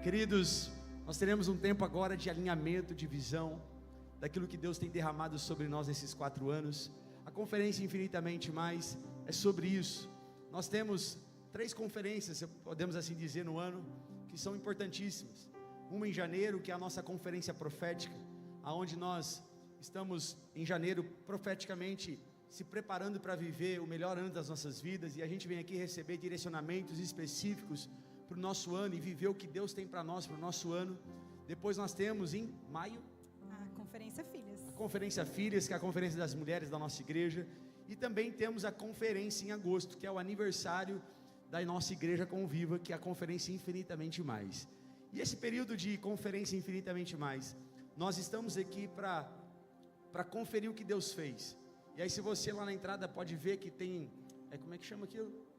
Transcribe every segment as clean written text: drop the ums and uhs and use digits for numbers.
Queridos, nós teremos um tempo agora de alinhamento, de visão, daquilo que Deus tem derramado sobre nós nesses 4 anos. A conferência Infinitamente Mais é sobre isso. Nós temos 3 conferências, podemos assim dizer, no ano, que são importantíssimas. Uma em janeiro, que é a nossa conferência profética, aonde nós estamos em janeiro profeticamente se preparando para viver o melhor ano das nossas vidas, e a gente vem aqui receber direcionamentos específicos para o nosso ano e viver o que Deus tem para nós, para o nosso ano. Depois nós temos em maio a Conferência Filhas. A Conferência Filhas, que é a conferência das mulheres da nossa igreja, e também temos a conferência em agosto, que é o aniversário da nossa igreja Conviva, que é a conferência Infinitamente Mais. E esse período de conferência Infinitamente Mais, nós estamos aqui para conferir o que Deus fez. E aí, se você lá na entrada pode ver que tem, como é que chama aquilo?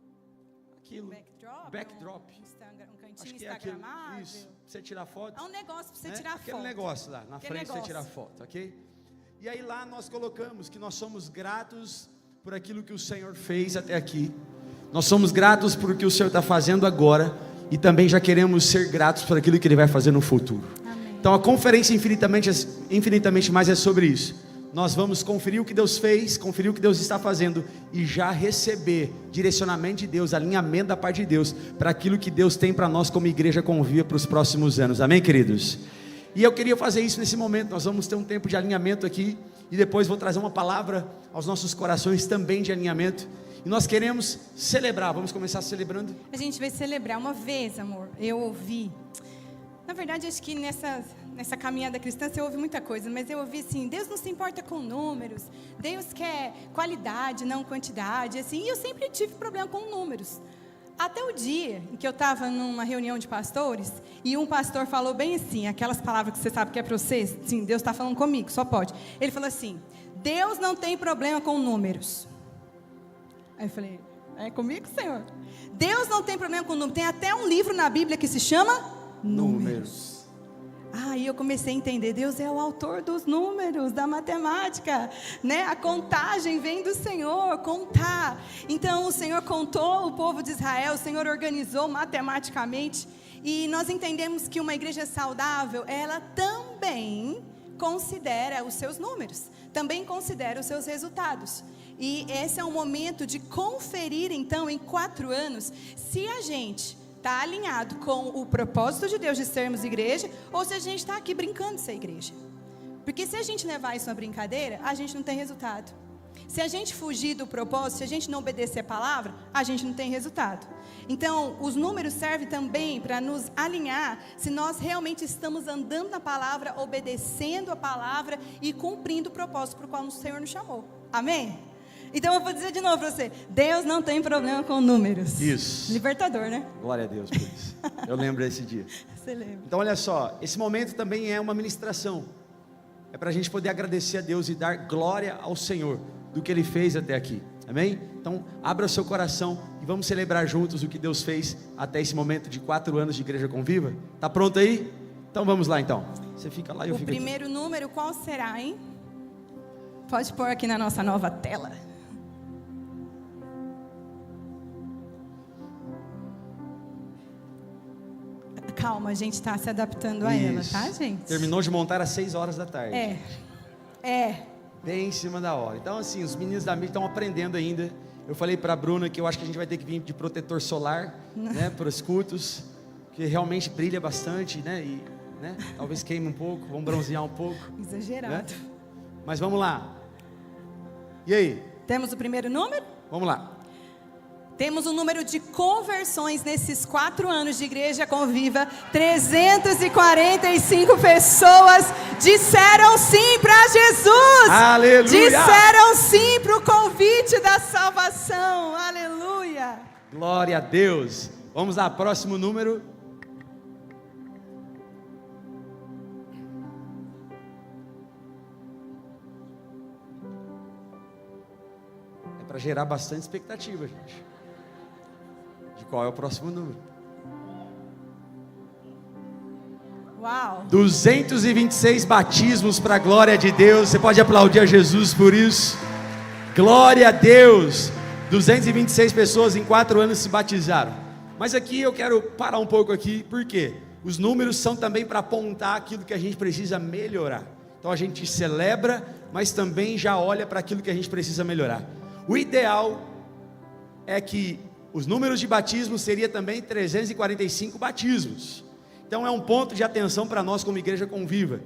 Backdrop. Um cantinho Acho que é aquilo, instagramável. isso, pra você tirar foto. É um negócio para você tirar foto. Aquele negócio lá, na Aquele frente pra você negócio. tirar foto, ok? E aí lá nós colocamos que nós somos gratos por aquilo que o Senhor fez até aqui. Nós somos gratos por o que o Senhor está fazendo agora, e também já queremos ser gratos por aquilo que Ele vai fazer no futuro. Amém. Então a conferência Infinitamente Mais é sobre isso. Nós vamos conferir o que Deus fez, conferir o que Deus está fazendo, e já receber direcionamento de Deus, alinhamento da parte de Deus, para aquilo que Deus tem para nós como igreja Conviva para os próximos anos, amém, queridos? E eu queria fazer isso nesse momento. Nós vamos ter um tempo de alinhamento aqui, e depois vou trazer uma palavra aos nossos corações também de alinhamento, e nós queremos celebrar. Vamos começar celebrando? A gente vai celebrar. Uma vez, amor, eu ouvi, na verdade acho que nessa caminhada cristã você ouve muita coisa, mas eu ouvi assim: Deus não se importa com números, Deus quer qualidade, não quantidade, assim. E eu sempre tive problema com números, até o dia em que eu estava numa reunião de pastores, e um pastor falou bem assim, aquelas palavras que você sabe que é para você, sim, Deus está falando comigo, só pode. Ele falou assim: Deus não tem problema com números. Aí eu falei: é comigo, Senhor? Deus não tem problema com números. Tem até um livro na Bíblia que se chama Números. Aí eu comecei a entender, Deus é o autor dos números, da matemática, né? A contagem vem do Senhor, contar. Então o Senhor contou o povo de Israel, o Senhor organizou matematicamente, e nós entendemos que uma igreja saudável, ela também considera os seus números, também considera os seus resultados. E esse é um momento de conferir, então, em 4 anos, se a gente está alinhado com o propósito de Deus de sermos igreja, ou se a gente está aqui brincando de ser igreja. Porque se a gente levar isso na brincadeira, a gente não tem resultado. Se a gente fugir do propósito, se a gente não obedecer a palavra, a gente não tem resultado. Então, os números servem também para nos alinhar se nós realmente estamos andando na palavra, obedecendo a palavra e cumprindo o propósito para o qual o Senhor nos chamou. Amém? Então eu vou dizer de novo para você: Deus não tem problema com números. Isso. Libertador, né? Glória a Deus por isso. Eu lembro desse dia. Você lembra? Então olha só, esse momento também é uma ministração. É para a gente poder agradecer a Deus e dar glória ao Senhor do que Ele fez até aqui. Amém? Então abra o seu coração e vamos celebrar juntos o que Deus fez até esse momento de 4 anos de Igreja Conviva. Tá pronto aí? Então vamos lá então. Você fica lá e eu fico aqui. O primeiro número qual será, hein? Pode pôr aqui na nossa nova tela. Calma, a gente está se adaptando a ela, tá, gente? Terminou de montar às 6 horas da tarde. É. Bem em cima da hora. Então assim, os meninos da mídia estão aprendendo ainda. Eu falei para a Bruna que eu acho que a gente vai ter que vir de protetor solar, né, para os cultos, que realmente brilha bastante, né, e, né, talvez queime um pouco, vamos bronzear um pouco. Exagerado. Né? Mas vamos lá. E aí? Temos o primeiro número? Vamos lá. Temos o número de conversões nesses 4 anos de Igreja Conviva. 345 pessoas disseram sim para Jesus. Aleluia. Disseram sim para o convite da salvação. Aleluia. Glória a Deus. Vamos lá, próximo número. É para gerar bastante expectativa, gente. De qual é o próximo número? Uau! 226 batismos para a glória de Deus. Você pode aplaudir a Jesus por isso. Glória a Deus. 226 pessoas em 4 anos se batizaram. Mas aqui eu quero parar um pouco aqui. Por quê? os números são também para apontar aquilo que a gente precisa melhorar. Então a gente celebra, mas também já olha para aquilo que a gente precisa melhorar. O ideal é que os números de batismo seria também 345 batismos. Então é um ponto de atenção para nós como Igreja Conviva,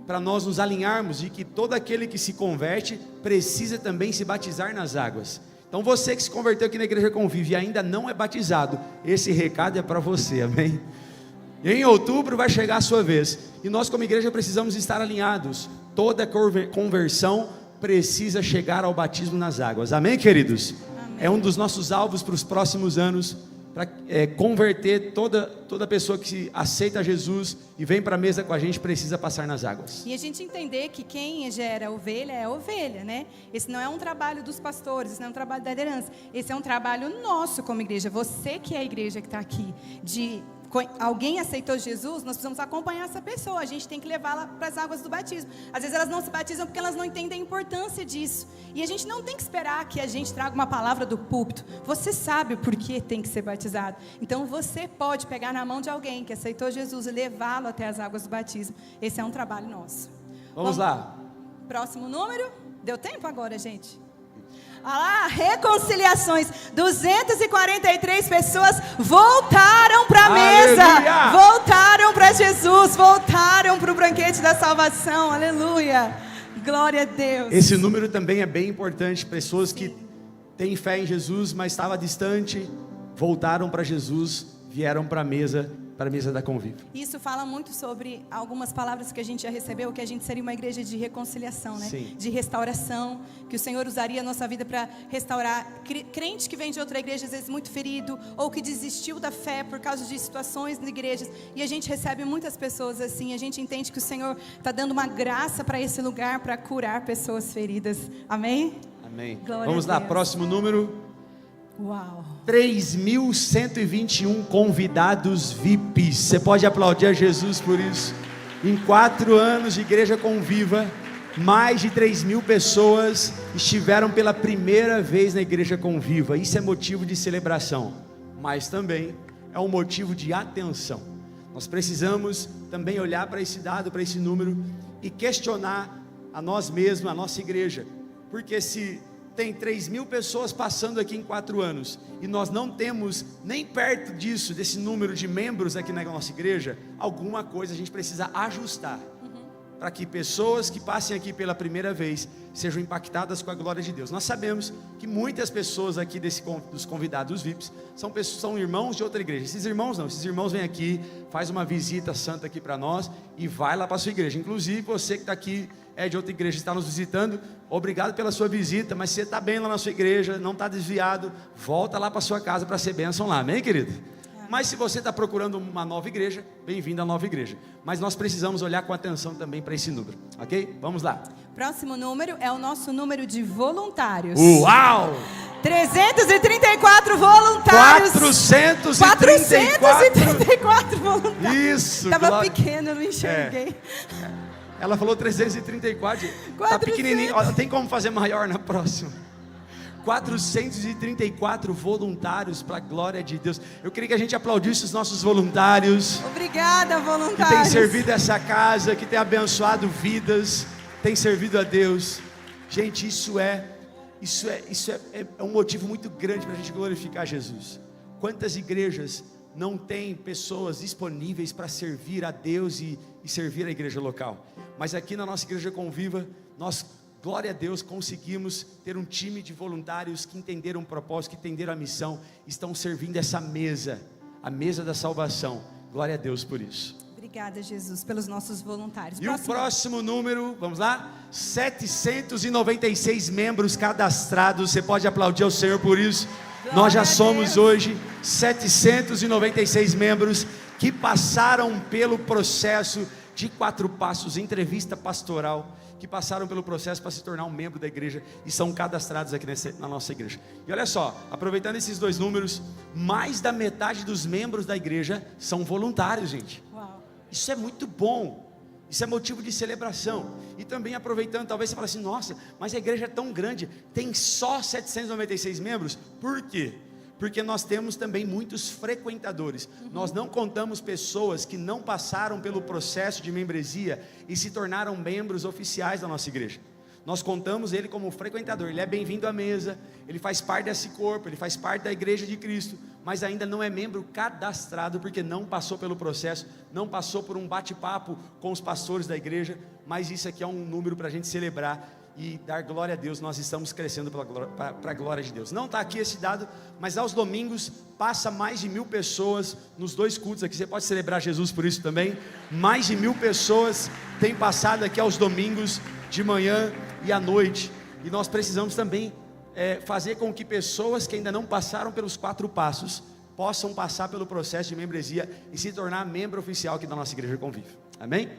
para nós nos alinharmos de que todo aquele que se converte precisa também se batizar nas águas. Então você que se converteu aqui na Igreja Conviva e ainda não é batizado, esse recado é para você, amém? Em outubro vai chegar a sua vez, e nós como igreja precisamos estar alinhados. Toda conversão precisa chegar ao batismo nas águas, amém, queridos? Amém. É um dos nossos alvos para os próximos anos, para converter toda pessoa que aceita Jesus e vem para a mesa com a gente, precisa passar nas águas. E a gente entender que quem gera ovelha é ovelha, né? Esse não é um trabalho dos pastores, esse não é um trabalho da liderança, esse é um trabalho nosso como igreja. Você que é a igreja que está aqui, alguém aceitou Jesus, nós precisamos acompanhar essa pessoa, a gente tem que levá-la para as águas do batismo. Às vezes elas não se batizam porque elas não entendem a importância disso, e a gente não tem que esperar que a gente traga uma palavra do púlpito. Você sabe por que tem que ser batizado, então você pode pegar na mão de alguém que aceitou Jesus e levá-lo até as águas do batismo. Esse é um trabalho nosso. Vamos lá. Próximo número, deu tempo agora, gente? Olha lá, reconciliações, 243 pessoas voltaram para a mesa, voltaram para Jesus, voltaram para o banquete da salvação, aleluia, glória a Deus. Esse número também é bem importante, pessoas que têm fé em Jesus, mas estavam distante, voltaram para Jesus, vieram para a mesa da convívio. Isso fala muito sobre algumas palavras que a gente já recebeu, que a gente seria uma igreja de reconciliação, né? Sim. De restauração, que o Senhor usaria a nossa vida para restaurar crente que vem de outra igreja, às vezes muito ferido, ou que desistiu da fé por causa de situações de igrejas, e a gente recebe muitas pessoas assim, a gente entende que o Senhor está dando uma graça para esse lugar, para curar pessoas feridas, amém? Amém. Glória Vamos lá, próximo número. Uau. 3.121 convidados VIPs. Você pode aplaudir a Jesus por isso. Em 4 anos de Igreja Conviva, mais de 3.000 pessoas estiveram pela primeira vez na Igreja Conviva. Isso é motivo de celebração, mas também é um motivo de atenção. Nós precisamos também olhar para esse dado, para esse número, e questionar a nós mesmos, a nossa igreja. Porque se tem 3.000 pessoas passando aqui em 4 anos, e nós não temos nem perto disso, desse número de membros aqui na nossa igreja, alguma coisa a gente precisa ajustar, para que pessoas que passem aqui pela primeira vez, sejam impactadas com a glória de Deus. Nós sabemos que muitas pessoas aqui dos convidados VIPs, são irmãos de outra igreja. Esses irmãos vêm aqui, faz uma visita santa aqui para nós, e vai lá para a sua igreja. Inclusive você que está aqui, é de outra igreja, está nos visitando, obrigado pela sua visita, mas se você está bem lá na sua igreja, não está desviado, volta lá para a sua casa para ser bênção lá, amém, querido? Mas se você está procurando uma nova igreja, bem-vindo à nova igreja. Mas nós precisamos olhar com atenção também para esse número, ok? Vamos lá. Próximo número é o nosso número de voluntários. Uau! 334 voluntários. 434 voluntários. Isso. Estava pequeno, eu não enxerguei. Ela falou 334. Está pequenininho. Tem como fazer maior na próxima? 434 voluntários para a glória de Deus. Eu queria que a gente aplaudisse os nossos voluntários. Obrigada, voluntários. Que tem servido essa casa, que tem abençoado vidas, tem servido a Deus. Gente, isso é um motivo muito grande para a gente glorificar Jesus. Quantas igrejas não têm pessoas disponíveis para servir a Deus e servir a igreja local? Mas aqui na nossa Igreja Conviva, nós, glória a Deus, conseguimos ter um time de voluntários que entenderam o propósito, que entenderam a missão, estão servindo essa mesa, a mesa da salvação. Glória a Deus por isso. Obrigada, Jesus, pelos nossos voluntários. E o próximo número, vamos lá? 796 membros cadastrados. Você pode aplaudir ao Senhor por isso. Glória. Nós já somos hoje 796 membros que passaram pelo processo de 4 passos, entrevista pastoral, que passaram pelo processo para se tornar um membro da igreja e são cadastrados aqui na nossa igreja. E olha só, aproveitando esses 2 números, mais da metade dos membros da igreja são voluntários, gente. Uau. Isso é muito bom, isso é motivo de celebração. E também aproveitando, talvez você fale assim, nossa, mas a igreja é tão grande, tem só 796 membros, por quê? Porque nós temos também muitos frequentadores. Nós não contamos pessoas que não passaram pelo processo de membresia e se tornaram membros oficiais da nossa igreja. Nós contamos ele como frequentador. Ele é bem-vindo à mesa, ele faz parte desse corpo, ele faz parte da igreja de Cristo, mas ainda não é membro cadastrado, porque não passou pelo processo, não passou por um bate-papo com os pastores da igreja. Mas isso aqui é um número para a gente celebrar e dar glória a Deus. Nós estamos crescendo para a glória de Deus. Não está aqui esse dado, mas aos domingos passa mais de 1000 pessoas nos 2 cultos aqui. Você pode celebrar Jesus por isso também. Mais de 1000 pessoas têm passado aqui aos domingos, de manhã e à noite. E nós precisamos também fazer com que pessoas que ainda não passaram pelos 4 passos possam passar pelo processo de membresia e se tornar membro oficial aqui da nossa igreja Convive. Amém?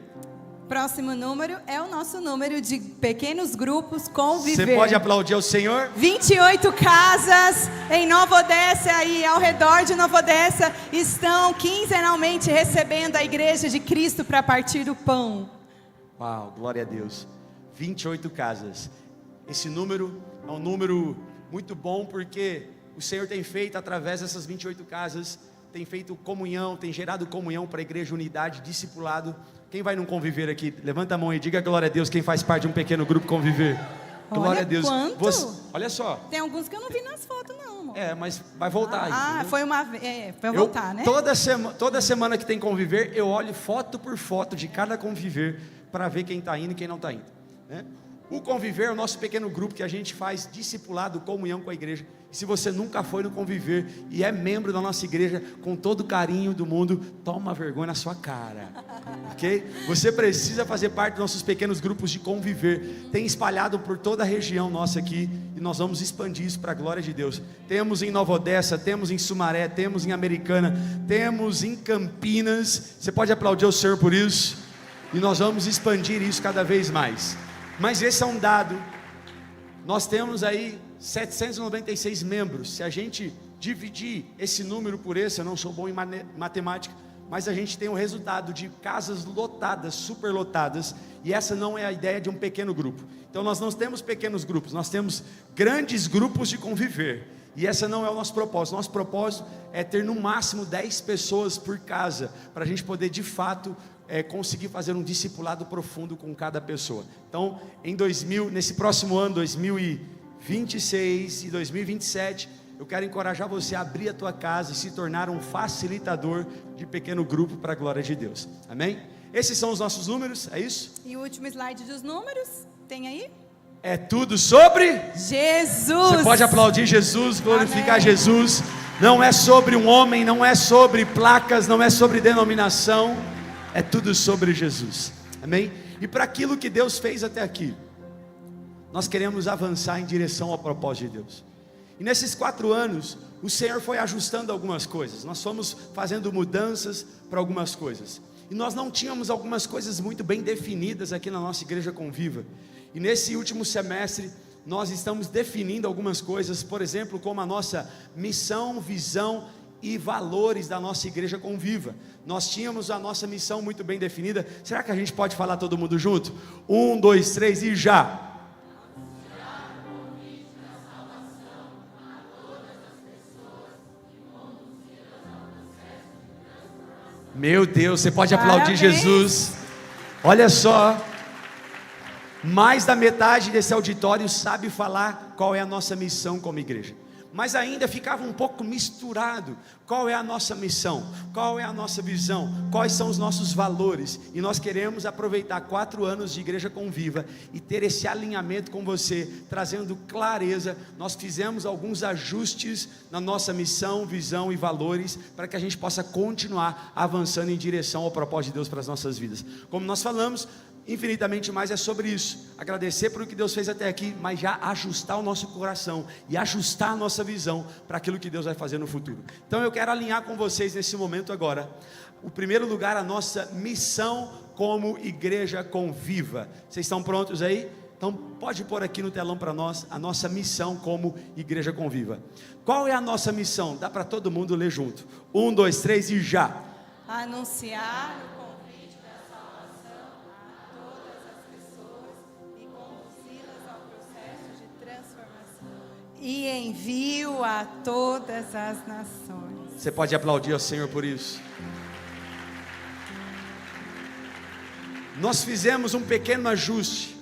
Próximo número é o nosso número de pequenos grupos Conviver. Você pode aplaudir ao Senhor? 28 casas em Nova Odessa e ao redor de Nova Odessa estão quinzenalmente recebendo a igreja de Cristo para partir o pão. Uau, glória a Deus. 28 casas. Esse número é um número muito bom, porque o Senhor tem feito através dessas 28 casas, tem feito comunhão, tem gerado comunhão para a igreja, unidade, discipulado. Quem vai num Conviver aqui? Levanta a mão e diga glória a Deus. Quem faz parte de um pequeno grupo Conviver? Glória a Deus. Olha só. Tem alguns que eu não vi nas fotos não, amor. Mas vai voltar aí. Foi uma vez, foi voltar, né? Toda semana que tem Conviver, eu olho foto por foto de cada Conviver para ver quem está indo e quem não está indo, né? O Conviver é o nosso pequeno grupo que a gente faz discipulado, comunhão com a igreja. E se você nunca foi no Conviver e é membro da nossa igreja, com todo o carinho do mundo, toma vergonha na sua cara, ok? Você precisa fazer parte dos nossos pequenos grupos de Conviver. Tem espalhado por toda a região nossa aqui, e nós vamos expandir isso para a glória de Deus. Temos em Nova Odessa, temos em Sumaré, temos em Americana, temos em Campinas. Você pode aplaudir o Senhor por isso? E nós vamos expandir isso cada vez mais. Mas esse é um dado. Nós temos aí 796 membros. Se a gente dividir esse número por esse, eu não sou bom em matemática, mas a gente tem o resultado de casas lotadas, superlotadas. E essa não é a ideia de um pequeno grupo. Então nós não temos pequenos grupos, nós temos grandes grupos de Conviver. E essa não é o nosso propósito. Nosso propósito é ter no máximo 10 pessoas por casa, para a gente poder de fato conseguir fazer um discipulado profundo com cada pessoa. Então, nesse próximo ano, 2026 e 2027, eu quero encorajar você a abrir a tua casa e se tornar um facilitador de pequeno grupo para a glória de Deus. Amém? Esses são os nossos números, é isso? E o último slide dos números, tem aí? É tudo sobre Jesus. Você pode aplaudir Jesus, glorificar Amém. Jesus. Não é sobre um homem, não é sobre placas, não é sobre denominação. É tudo sobre Jesus, amém? E para aquilo que Deus fez até aqui, nós queremos avançar em direção ao propósito de Deus. E nesses 4 anos, o Senhor foi ajustando algumas coisas. Nós fomos fazendo mudanças para algumas coisas. E nós não tínhamos algumas coisas muito bem definidas aqui na nossa igreja Conviva. E nesse último semestre, nós estamos definindo algumas coisas, por exemplo, como a nossa missão, visão e valores da nossa igreja Conviva. Nós tínhamos a nossa missão muito bem definida. Será que a gente pode falar todo mundo junto? 1, 2, 3 e já! Meu Deus, você pode aplaudir Jesus. Olha só, mais da metade desse auditório sabe falar qual é a nossa missão como igreja. Mas ainda ficava um pouco misturado. Qual é a nossa missão? Qual é a nossa visão? Quais são os nossos valores? E nós queremos aproveitar 4 anos de igreja Conviva e ter esse alinhamento com você, trazendo clareza. Nós fizemos alguns ajustes na nossa missão, visão e valores, para que a gente possa continuar avançando em direção ao propósito de Deus para as nossas vidas. Como nós falamos, infinitamente mais é sobre isso, agradecer por o que Deus fez até aqui, mas já ajustar o nosso coração e ajustar a nossa visão para aquilo que Deus vai fazer no futuro. Então eu quero alinhar com vocês nesse momento agora, o primeiro lugar, a nossa missão como igreja Conviva. Vocês estão prontos aí? Então pode pôr aqui no telão para nós a nossa missão como igreja Conviva. Qual é a nossa missão? Dá para todo mundo ler junto. 1, 2, 3 e já. Anunciar e envio a todas as nações. Você pode aplaudir ao Senhor por isso. Nós fizemos um pequeno ajuste,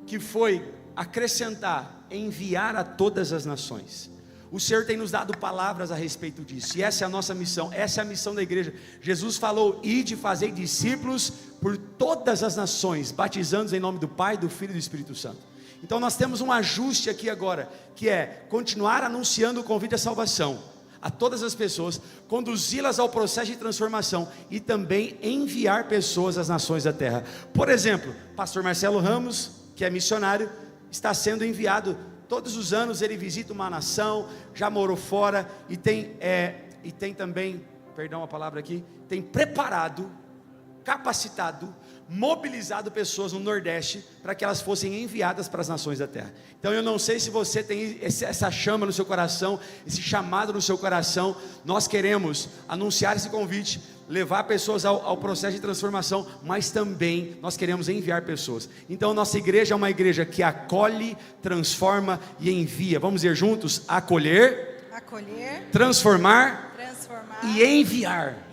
que foi acrescentar, enviar a todas as nações. O Senhor tem nos dado palavras a respeito disso, e essa é a nossa missão, essa é a missão da igreja. Jesus falou: ide fazer discípulos por todas as nações, batizando-os em nome do Pai, do Filho e do Espírito Santo. Então nós temos um ajuste aqui agora, que é continuar anunciando o convite à salvação a todas as pessoas, conduzi-las ao processo de transformação e também enviar pessoas às nações da terra. Por exemplo, pastor Marcelo Ramos, que é missionário, está sendo enviado. Todos os anos ele visita uma nação, já morou fora e tem também, perdão a palavra aqui, tem preparado, capacitado, mobilizado pessoas no Nordeste para que elas fossem enviadas para as nações da terra. Então eu não sei se você tem essa chama no seu coração, esse chamado no seu coração. Nós queremos anunciar esse convite, levar pessoas ao processo de transformação, mas também nós queremos enviar pessoas. Então nossa igreja é uma igreja que acolhe, transforma e envia. Vamos dizer juntos: acolher, transformar e enviar.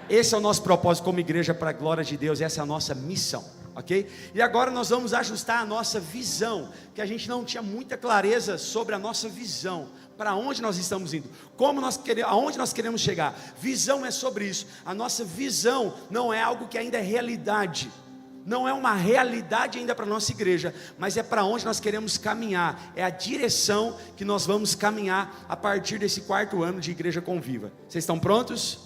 Esse é o nosso propósito como igreja, para a glória de Deus. Essa é a nossa missão, ok? E agora nós vamos ajustar a nossa visão, que a gente não tinha muita clareza sobre a nossa visão, para onde nós estamos indo, aonde nós queremos chegar. Visão é sobre isso. A nossa visão não é algo que ainda é realidade, não é uma realidade ainda para a nossa igreja, mas é para onde nós queremos caminhar, é a direção que nós vamos caminhar a partir desse 4º ano de Igreja Conviva. Vocês estão prontos?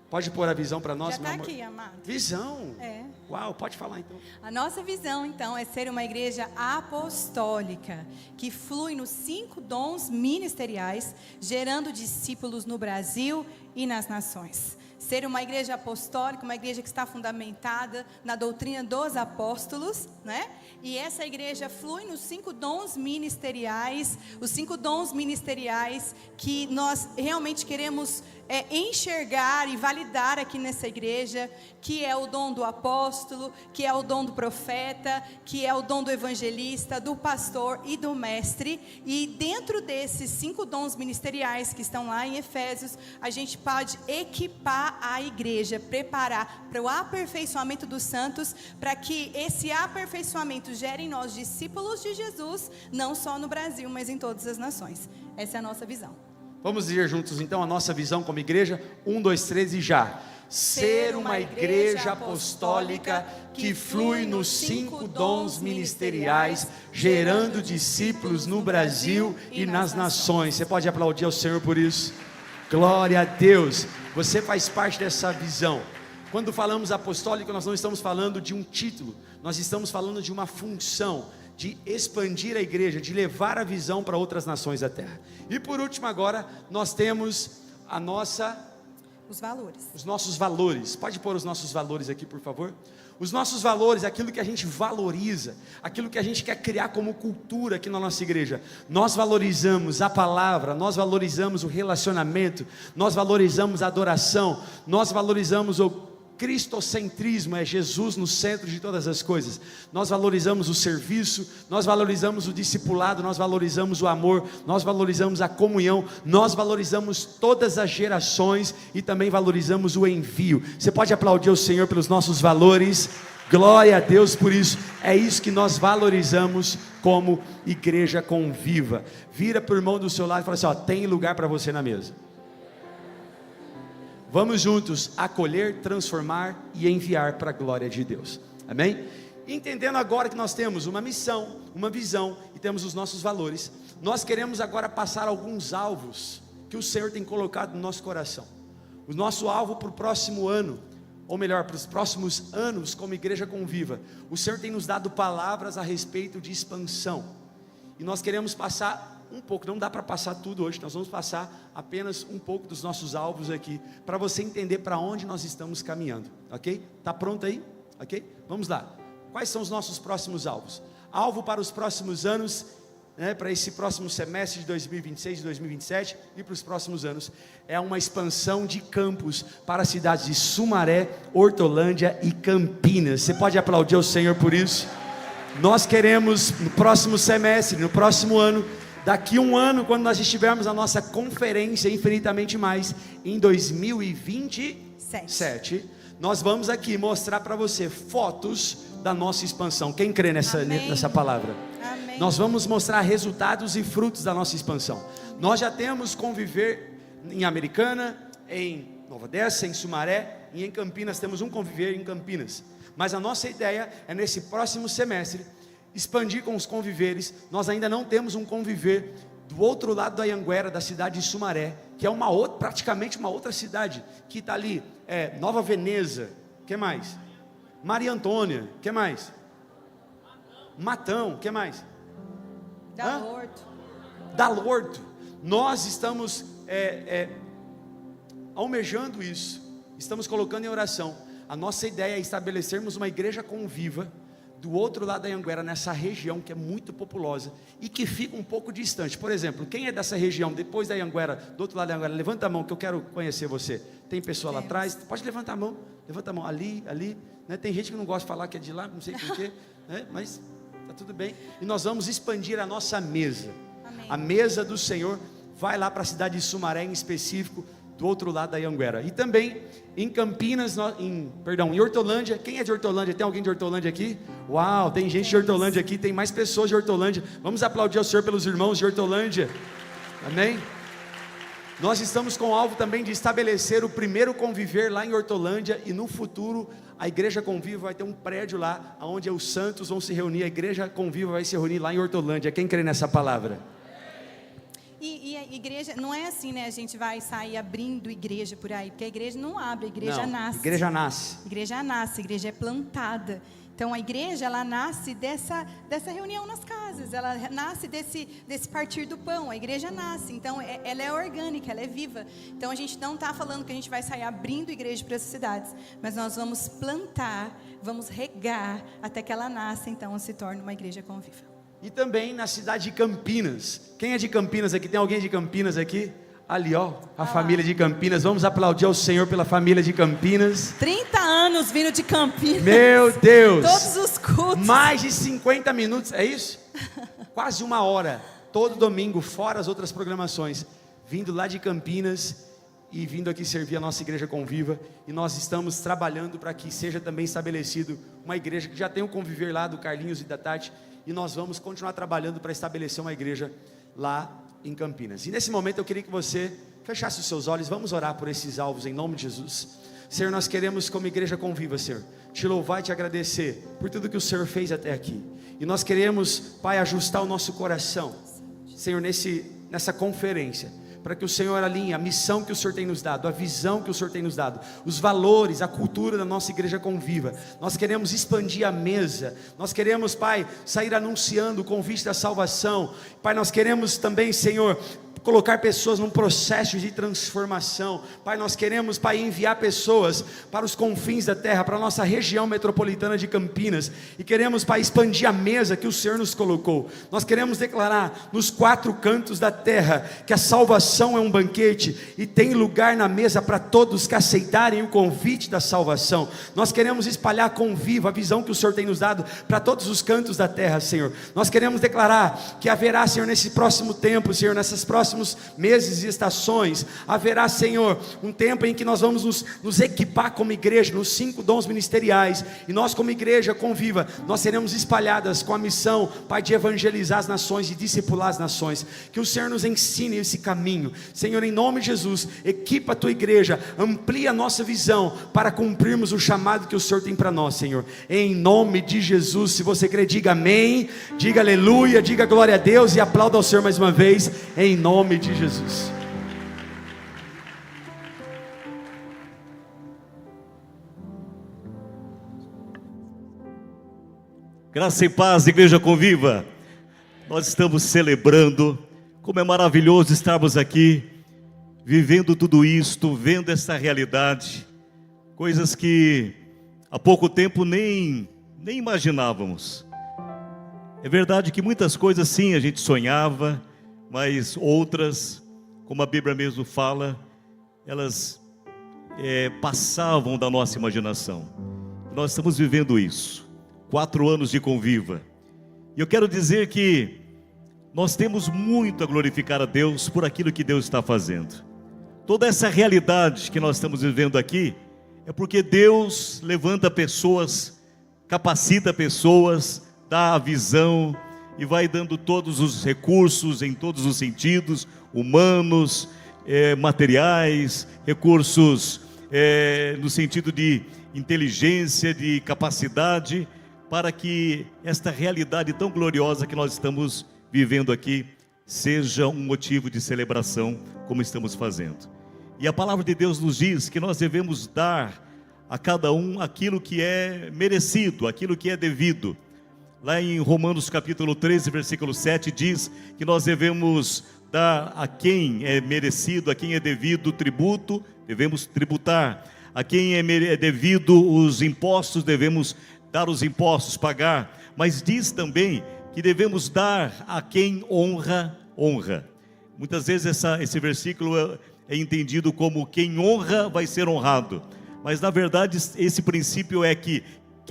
Pode pôr a visão para nós, já está aqui, amado. Visão? Uau, pode falar então. A nossa visão então é ser uma igreja apostólica, que flui nos 5 dons ministeriais, gerando discípulos no Brasil e nas nações. Ser uma igreja apostólica, uma igreja que está fundamentada na doutrina dos apóstolos, né? E essa igreja flui nos 5 dons ministeriais, os 5 dons ministeriais que nós realmente queremos enxergar e validar aqui nessa igreja, que é o dom do apóstolo, que é o dom do profeta, que é o dom do evangelista, do pastor e do mestre. E dentro desses 5 dons ministeriais que estão lá em Efésios, a gente pode equipar a igreja, preparar para o aperfeiçoamento dos santos, para que esse aperfeiçoamento gere em nós discípulos de Jesus, não só no Brasil, mas em todas as nações. Essa é a nossa visão. Vamos dizer juntos então a nossa visão como igreja. 1, 2, 3 e já. Ser uma igreja apostólica que flui nos 5 dons ministeriais, gerando discípulos no Brasil e nas nações. Você pode aplaudir ao Senhor por isso? Glória a Deus. Você faz parte dessa visão. Quando falamos apostólico, nós não estamos falando de um título, nós estamos falando de uma função, de expandir a igreja, de levar a visão para outras nações da terra. E por último agora, nós temos os nossos valores. Pode pôr os nossos valores aqui, por favor? Os nossos valores, aquilo que a gente valoriza, aquilo que a gente quer criar como cultura aqui na nossa igreja. Nós valorizamos a palavra, nós valorizamos o relacionamento, nós valorizamos a adoração, nós valorizamos o cristocentrismo, é Jesus no centro de todas as coisas. Nós valorizamos o serviço, nós valorizamos o discipulado, nós valorizamos o amor, nós valorizamos a comunhão, nós valorizamos todas as gerações e também valorizamos o envio. Você pode aplaudir o Senhor pelos nossos valores? Glória a Deus por isso. É isso que nós valorizamos como Igreja Conviva. Vira para o irmão do seu lado e fala assim: ó, tem lugar para você na mesa. Vamos juntos acolher, transformar e enviar para a glória de Deus. Amém? Entendendo agora que nós temos uma missão, uma visão e temos os nossos valores, nós queremos agora passar alguns alvos que o Senhor tem colocado no nosso coração. O nosso alvo para o próximo ano, ou melhor, para os próximos anos como Igreja Conviva, o Senhor tem nos dado palavras a respeito de expansão. E nós queremos passar um pouco, não dá para passar tudo hoje, nós vamos passar apenas um pouco dos nossos alvos aqui, para você entender para onde nós estamos caminhando, ok? Está pronto aí? Ok? Vamos lá. Quais são os nossos próximos alvos? Alvo para os próximos anos, para esse próximo semestre de 2026 e 2027 e para os próximos anos, é uma expansão de campos para as cidades de Sumaré, Hortolândia e Campinas. Você pode aplaudir ao Senhor por isso? Nós queremos no próximo semestre, no próximo ano, Daqui um ano, quando nós estivermos na nossa conferência Infinitamente Mais, em 2027, nós vamos aqui mostrar para você fotos da nossa expansão. Quem crê nessa palavra? Amém. Nós vamos mostrar resultados e frutos da nossa expansão. Nós já temos Conviver em Americana, em Nova Odessa, em Sumaré, e em Campinas temos um Conviver em Campinas. Mas a nossa ideia é nesse próximo semestre expandir com os conviveres. Nós ainda não temos um conviver do outro lado da Anhanguera, da cidade de Sumaré, que é praticamente uma outra cidade, que está ali, Nova Veneza, que mais? Maria Antônia, que mais? Matão, que mais? Dalorto. Nós estamos almejando isso, estamos colocando em oração. A nossa ideia é estabelecermos uma igreja conviva do outro lado da Anhanguera, nessa região que é muito populosa e que fica um pouco distante. Por exemplo, quem é dessa região, depois da Anhanguera, do outro lado da Anhanguera, levanta a mão que eu quero conhecer você. Tem pessoa lá atrás? Pode levantar a mão, ali, né? Tem gente que não gosta de falar que é de lá, não sei porquê, né? Mas está tudo bem. E nós vamos expandir a nossa mesa. Amém. A mesa do Senhor vai lá para a cidade de Sumaré, em específico, do outro lado da Anhanguera. E também em Campinas, em Hortolândia. Quem é de Hortolândia? Tem alguém de Hortolândia aqui? Uau, tem gente de Hortolândia aqui, tem mais pessoas de Hortolândia. Vamos aplaudir ao Senhor pelos irmãos de Hortolândia. Amém? Nós estamos com o alvo também de estabelecer o primeiro conviver lá em Hortolândia, e no futuro a Igreja Conviva vai ter um prédio lá, onde os santos vão se reunir. A Igreja Conviva vai se reunir lá em Hortolândia. Quem crê nessa palavra? E a igreja, não é assim, né? A gente vai sair abrindo igreja por aí, porque a igreja não abre, a igreja nasce. Igreja nasce. Igreja nasce, a igreja é plantada. Então a igreja, ela nasce dessa reunião nas casas, ela nasce desse partir do pão, a igreja nasce. Então ela é orgânica, ela é viva. Então a gente não está falando que a gente vai sair abrindo igreja para as cidades, mas nós vamos plantar, vamos regar, até que ela nasça, então se torne uma igreja conviva. E também na cidade de Campinas. Quem é de Campinas aqui? Tem alguém de Campinas aqui? Ali, ó, a família de Campinas. Vamos aplaudir ao Senhor pela família de Campinas. 30 anos vindo de Campinas. Meu Deus! Todos os cultos. Mais de 50 minutos, é isso? Quase uma hora, todo domingo, fora as outras programações. Vindo lá de Campinas e vindo aqui servir a nossa igreja conviva. E nós estamos trabalhando para que seja também estabelecido uma igreja que já tem o conviver lá do Carlinhos e da Tati. E nós vamos continuar trabalhando para estabelecer uma igreja lá em Campinas. E nesse momento eu queria que você fechasse os seus olhos. Vamos orar por esses alvos em nome de Jesus. Senhor, nós queremos como igreja conviva, Senhor, te louvar e te agradecer por tudo que o Senhor fez até aqui. E nós queremos, Pai, ajustar o nosso coração, Senhor, nessa conferência, para que o Senhor alinhe a missão que o Senhor tem nos dado, a visão que o Senhor tem nos dado, os valores, a cultura da nossa igreja conviva. Nós queremos expandir a mesa, nós queremos, Pai, sair anunciando o convite da salvação. Pai, nós queremos também, Senhor, colocar pessoas num processo de transformação. Pai, nós queremos, Pai, enviar pessoas para os confins da terra, para a nossa região metropolitana de Campinas, e queremos, Pai, expandir a mesa que o Senhor nos colocou. Nós queremos declarar nos 4 cantos da terra que a salvação é um banquete e tem lugar na mesa para todos que aceitarem o convite da salvação. Nós queremos espalhar conviva a visão que o Senhor tem nos dado para todos os cantos da terra, Senhor. Nós queremos declarar que haverá, Senhor, nesse próximo tempo, Senhor, nessas próximas meses e estações, haverá, Senhor, um tempo em que nós vamos nos equipar como igreja, nos 5 dons ministeriais, e nós como igreja conviva, nós seremos espalhadas com a missão, Pai, de evangelizar as nações, de discipular as nações. Que o Senhor nos ensine esse caminho, Senhor, em nome de Jesus. Equipa a tua igreja, amplia a nossa visão, para cumprirmos o chamado que o Senhor tem para nós, Senhor, em nome de Jesus. Se você crê, diga amém, diga aleluia, diga glória a Deus, e aplauda ao Senhor mais uma vez, em nome de Jesus. Graça e paz, igreja conviva. Nós estamos celebrando, como é maravilhoso estarmos aqui, vivendo tudo isto, vendo essa realidade, coisas que há pouco tempo nem imaginávamos. É verdade que muitas coisas sim a gente sonhava, mas outras, como a Bíblia mesmo fala, elas passavam da nossa imaginação. Nós estamos vivendo isso, 4 anos de conviva, e eu quero dizer que nós temos muito a glorificar a Deus por aquilo que Deus está fazendo. Toda essa realidade que nós estamos vivendo aqui é porque Deus levanta pessoas, capacita pessoas, dá a visão e vai dando todos os recursos em todos os sentidos, humanos, materiais, recursos no sentido de inteligência, de capacidade, para que esta realidade tão gloriosa que nós estamos vivendo aqui seja um motivo de celebração, como estamos fazendo. E a palavra de Deus nos diz que nós devemos dar a cada um aquilo que é merecido, aquilo que é devido. Lá em Romanos capítulo 13, versículo 7, diz que nós devemos dar a quem é merecido, a quem é devido o tributo, devemos tributar. A quem é devido os impostos, devemos dar os impostos, pagar. Mas diz também que devemos dar a quem honra, honra. Muitas vezes esse versículo é entendido como quem honra vai ser honrado. Mas na verdade esse princípio é que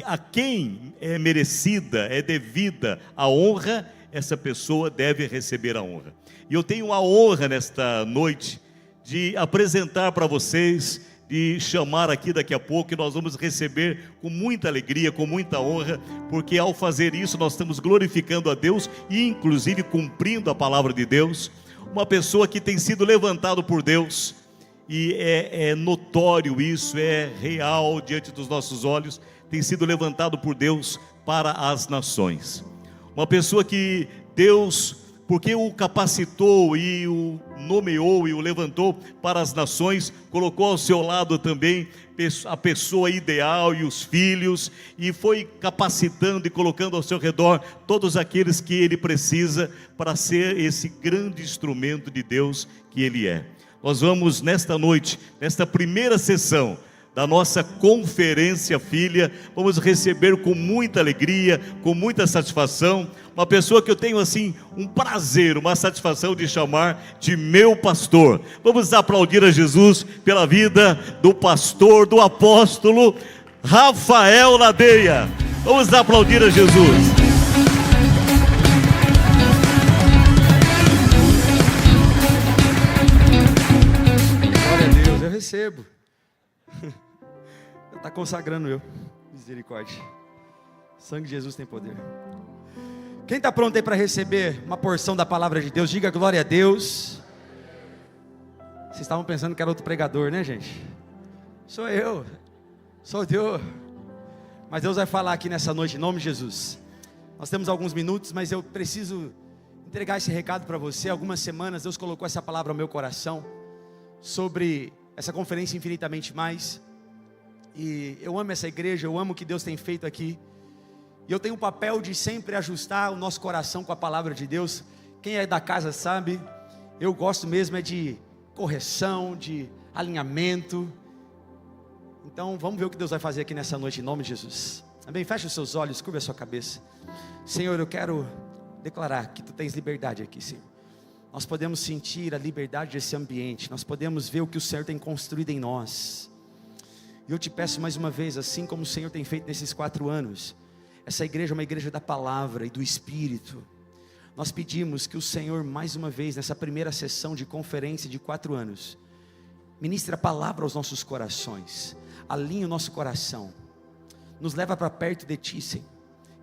a quem é merecida, é devida a honra, essa pessoa deve receber a honra. E eu tenho a honra nesta noite de apresentar para vocês, de chamar aqui daqui a pouco, que nós vamos receber com muita alegria, com muita honra, porque ao fazer isso nós estamos glorificando a Deus e inclusive cumprindo a palavra de Deus. Uma pessoa que tem sido levantado por Deus, e é notório isso, é real diante dos nossos olhos, tem sido levantado por Deus para as nações. Uma pessoa que Deus, porque o capacitou e o nomeou e o levantou para as nações, colocou ao seu lado também a pessoa ideal e os filhos, e foi capacitando e colocando ao seu redor todos aqueles que ele precisa para ser esse grande instrumento de Deus que ele é. Nós vamos nesta noite, nesta primeira sessão da nossa conferência filha, vamos receber com muita alegria, com muita satisfação, uma pessoa que eu tenho assim um prazer, uma satisfação de chamar de meu pastor. Vamos aplaudir a Jesus pela vida do pastor, do apóstolo Rafael Ladeia. Vamos aplaudir a Jesus. Glória a Deus, eu recebo. Está consagrando eu. Misericórdia. O sangue de Jesus tem poder. Quem está pronto aí para receber uma porção da palavra de Deus, diga glória a Deus. Vocês estavam pensando que era outro pregador, né, gente? Sou eu. Sou Deus. Mas Deus vai falar aqui nessa noite em nome de Jesus. Nós temos alguns minutos, mas eu preciso entregar esse recado para você. Algumas semanas Deus colocou essa palavra ao meu coração sobre essa conferência Infinitamente Mais. E eu amo essa igreja, eu amo o que Deus tem feito aqui. E eu tenho o papel de sempre ajustar o nosso coração com a palavra de Deus. Quem é da casa sabe, eu gosto mesmo de correção, de alinhamento. Então vamos ver o que Deus vai fazer aqui nessa noite em nome de Jesus. Amém? Feche os seus olhos, curva a sua cabeça. Senhor, eu quero declarar que Tu tens liberdade aqui, Senhor. Nós podemos sentir a liberdade desse ambiente. Nós podemos ver o que o Senhor tem construído em nós. E eu te peço mais uma vez, assim como o Senhor tem feito nesses 4 anos, essa igreja é uma igreja da palavra e do Espírito. Nós pedimos que o Senhor, mais uma vez, nessa primeira sessão de conferência de 4 anos, ministre a palavra aos nossos corações, alinhe o nosso coração, nos leva para perto de Ti, Senhor.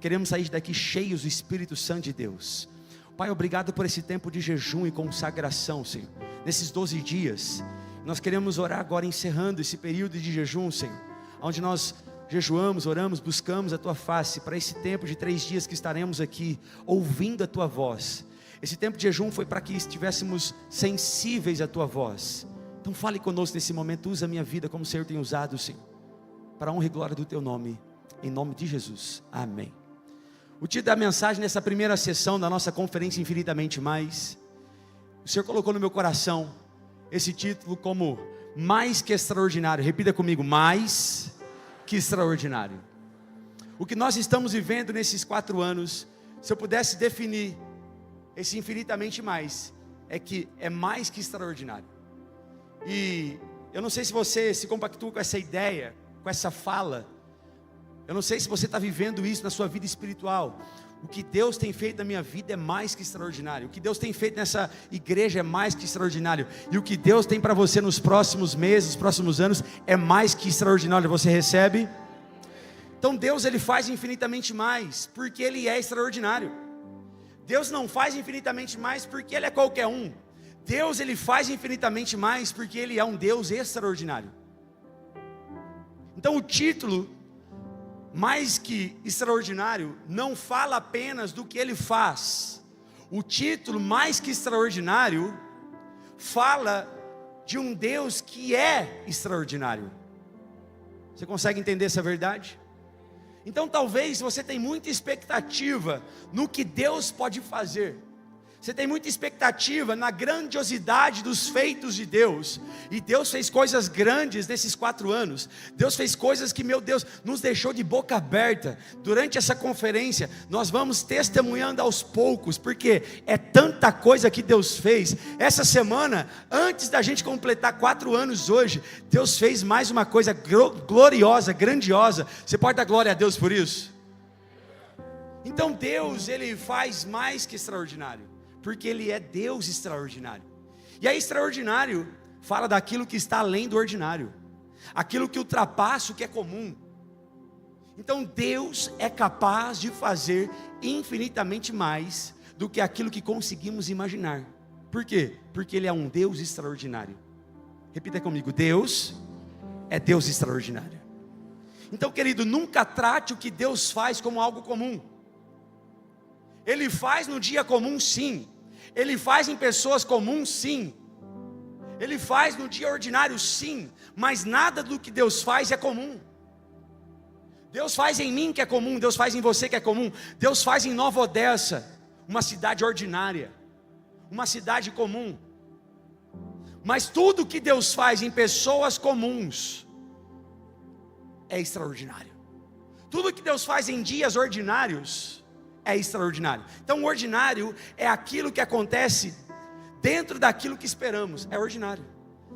Queremos sair daqui cheios do Espírito Santo de Deus. Pai, obrigado por esse tempo de jejum e consagração, Senhor, nesses 12 dias. Nós queremos orar agora, encerrando esse período de jejum, Senhor, onde nós jejuamos, oramos, buscamos a Tua face, para esse tempo de 3 dias que estaremos aqui, ouvindo a Tua voz. Esse tempo de jejum foi para que estivéssemos sensíveis à Tua voz. Então fale conosco nesse momento, usa a minha vida como o Senhor tem usado, Senhor, para a honra e glória do Teu nome, em nome de Jesus, amém. O título da mensagem nessa primeira sessão da nossa conferência Infinitamente Mais, o Senhor colocou no meu coração esse título como mais que extraordinário. Repita comigo, mais que extraordinário. O que nós estamos vivendo nesses 4 anos, se eu pudesse definir esse infinitamente mais, é que é mais que extraordinário. E eu não sei se você se compactua com essa ideia, com essa fala. Eu não sei se você está vivendo isso na sua vida espiritual. O que Deus tem feito na minha vida é mais que extraordinário. O que Deus tem feito nessa igreja é mais que extraordinário. E o que Deus tem para você nos próximos meses, nos próximos anos, é mais que extraordinário. Você recebe? Então Deus, Ele faz infinitamente mais, porque Ele é extraordinário. Deus não faz infinitamente mais porque Ele é qualquer um. Deus, Ele faz infinitamente mais porque Ele é um Deus extraordinário. Então o título mais que extraordinário não fala apenas do que Ele faz. O título mais que extraordinário fala de um Deus que é extraordinário. Você consegue entender essa verdade? Então talvez você tenha muita expectativa no que Deus pode fazer. Você tem muita expectativa na grandiosidade dos feitos de Deus. E Deus fez coisas grandes nesses 4 anos. Deus fez coisas que, meu Deus, nos deixou de boca aberta. Durante essa conferência, nós vamos testemunhando aos poucos, porque é tanta coisa que Deus fez. Essa semana, antes da gente completar 4 anos hoje, Deus fez mais uma coisa gloriosa, grandiosa. Você pode dar glória a Deus por isso? Então Deus, Ele faz mais que extraordinário, porque Ele é Deus extraordinário. E aí extraordinário fala daquilo que está além do ordinário, aquilo que ultrapassa o que é comum. Então Deus é capaz de fazer infinitamente mais do que aquilo que conseguimos imaginar. Por quê? Porque Ele é um Deus extraordinário. Repita comigo: Deus é Deus extraordinário. Então, querido, nunca trate o que Deus faz como algo comum. Ele faz no dia comum, sim. Ele faz em pessoas comuns, sim. Ele faz no dia ordinário, sim. Mas nada do que Deus faz é comum. Deus faz em mim que é comum. Deus faz em você que é comum. Deus faz em Nova Odessa, uma cidade ordinária, uma cidade comum. Mas tudo que Deus faz em pessoas comuns é extraordinário. Tudo que Deus faz em dias ordinários é extraordinário. Então o ordinário é aquilo que acontece dentro daquilo que esperamos. É ordinário.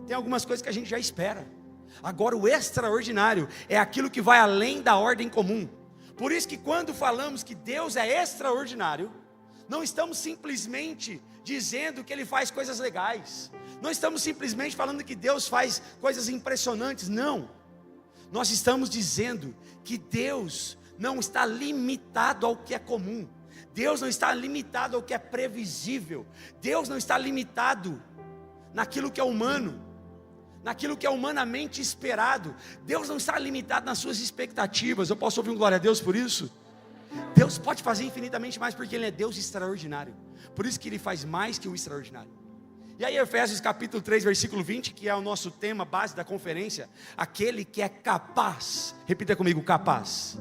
Tem algumas coisas que a gente já espera. Agora o extraordinário é aquilo que vai além da ordem comum. Por isso que quando falamos que Deus é extraordinário, não estamos simplesmente dizendo que Ele faz coisas legais. Não estamos simplesmente falando que Deus faz coisas impressionantes. Não. Nós estamos dizendo que Deus não está limitado ao que é comum. Deus não está limitado ao que é previsível. Deus não está limitado naquilo que é humano, naquilo que é humanamente esperado. Deus não está limitado nas suas expectativas. Eu posso ouvir um glória a Deus por isso? Deus pode fazer infinitamente mais porque Ele é Deus extraordinário. Por isso que Ele faz mais que o extraordinário. E aí Efésios capítulo 3, versículo 20, que é o nosso tema base da conferência: aquele que é capaz, repita comigo, capaz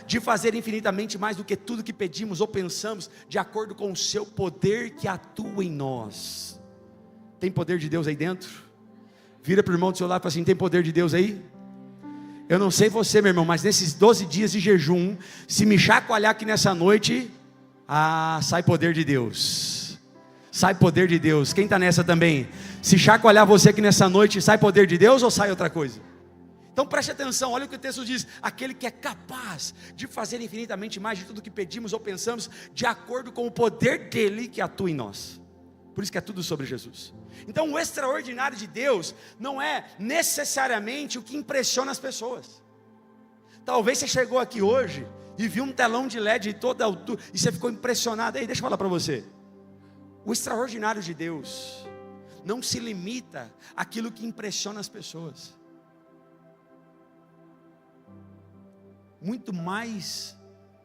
de fazer infinitamente mais do que tudo que pedimos ou pensamos, de acordo com o seu poder que atua em nós. Tem poder de Deus aí dentro? Vira para o irmão do seu lado e fala assim: tem poder de Deus aí? Eu não sei você, meu irmão, mas nesses 12 dias de jejum, se me chacoalhar aqui nessa noite, sai poder de Deus. Sai poder de Deus. Quem está nessa também? Se chacoalhar você aqui nessa noite, sai poder de Deus ou sai outra coisa? Então preste atenção, olha o que o texto diz: aquele que é capaz de fazer infinitamente mais de tudo que pedimos ou pensamos, de acordo com o poder dele que atua em nós. Por isso que é tudo sobre Jesus. Então o extraordinário de Deus não é necessariamente o que impressiona as pessoas. Talvez você chegou aqui hoje e viu um telão de LED de toda altura e você ficou impressionado. Aí, deixa eu falar para você: o extraordinário de Deus não se limita àquilo que impressiona as pessoas. Muito mais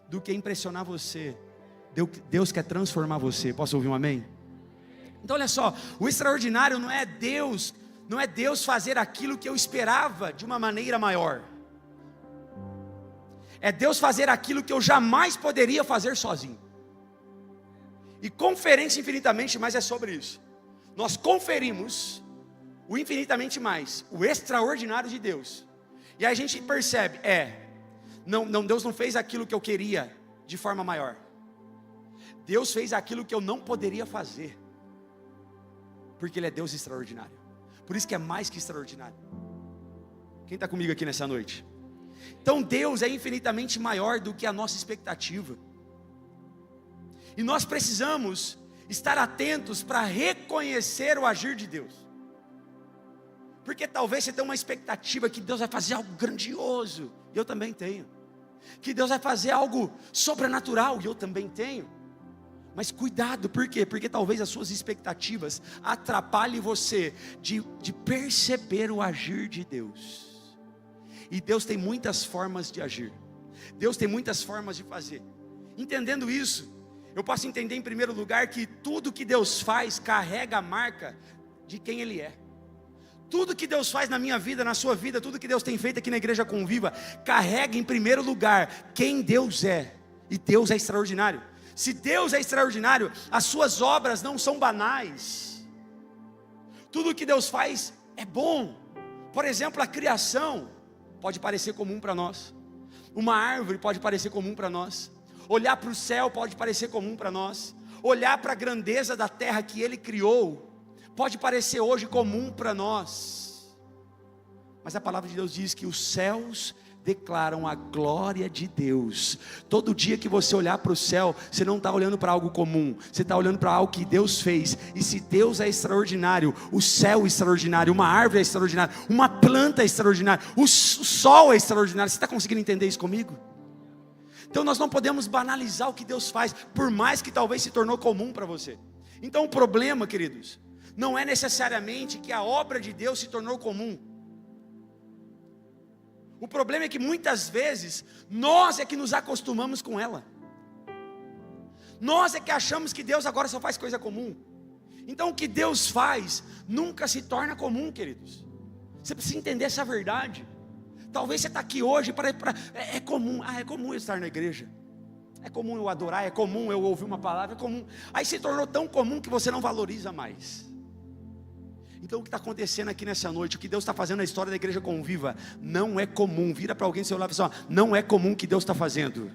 do que impressionar você, Deus quer transformar você. Posso ouvir um amém? Então olha só, o extraordinário não é Deus fazer aquilo que eu esperava de uma maneira maior. É Deus fazer aquilo que eu jamais poderia fazer sozinho. E conferência infinitamente mais é sobre isso. Nós conferimos o infinitamente mais, o extraordinário de Deus. E aí a gente percebe, Deus não fez aquilo que eu queria de forma maior. Deus fez aquilo que eu não poderia fazer, porque Ele é Deus extraordinário. Por isso que é mais que extraordinário. Quem está comigo aqui nessa noite? Então Deus é infinitamente maior do que a nossa expectativa. E nós precisamos estar atentos para reconhecer o agir de Deus. Porque talvez você tenha uma expectativa que Deus vai fazer algo grandioso, e eu também tenho. Que Deus vai fazer algo sobrenatural, e eu também tenho. Mas cuidado, por quê? Porque talvez as suas expectativas atrapalhem você de perceber o agir de Deus. E Deus tem muitas formas de agir. Deus tem muitas formas de fazer. Entendendo isso, eu posso entender em primeiro lugar que tudo que Deus faz carrega a marca de quem Ele é. Tudo que Deus faz na minha vida, na sua vida, tudo que Deus tem feito aqui na Igreja Conviva, carrega em primeiro lugar quem Deus é. E Deus é extraordinário. Se Deus é extraordinário, as suas obras não são banais. Tudo que Deus faz é bom. Por exemplo, a criação pode parecer comum para nós. Uma árvore pode parecer comum para nós. Olhar para o céu pode parecer comum para nós. Olhar para a grandeza da terra que Ele criou pode parecer hoje comum para nós. Mas a palavra de Deus diz que os céus declaram a glória de Deus. Todo dia que você olhar para o céu, você não está olhando para algo comum, você está olhando para algo que Deus fez. E se Deus é extraordinário, o céu é extraordinário, uma árvore é extraordinária, uma planta é extraordinária, o sol é extraordinário. Você está conseguindo entender isso comigo? Então nós não podemos banalizar o que Deus faz, por mais que talvez se tornou comum para você. Então o problema, queridos, não é necessariamente que a obra de Deus se tornou comum. O problema é que muitas vezes nós é que nos acostumamos com ela. Nós é que achamos que Deus agora só faz coisa comum. Então o que Deus faz nunca se torna comum, queridos. Você precisa entender essa verdade. Talvez você está aqui hoje é comum. É comum eu estar na igreja. É comum eu adorar, é comum eu ouvir uma palavra, é comum. Aí se tornou tão comum que você não valoriza mais. Então o que está acontecendo aqui nessa noite, o que Deus está fazendo na história da Igreja Conviva, não é comum. Vira para alguém do seu lado e fala assim, ó, não é comum o que Deus está fazendo.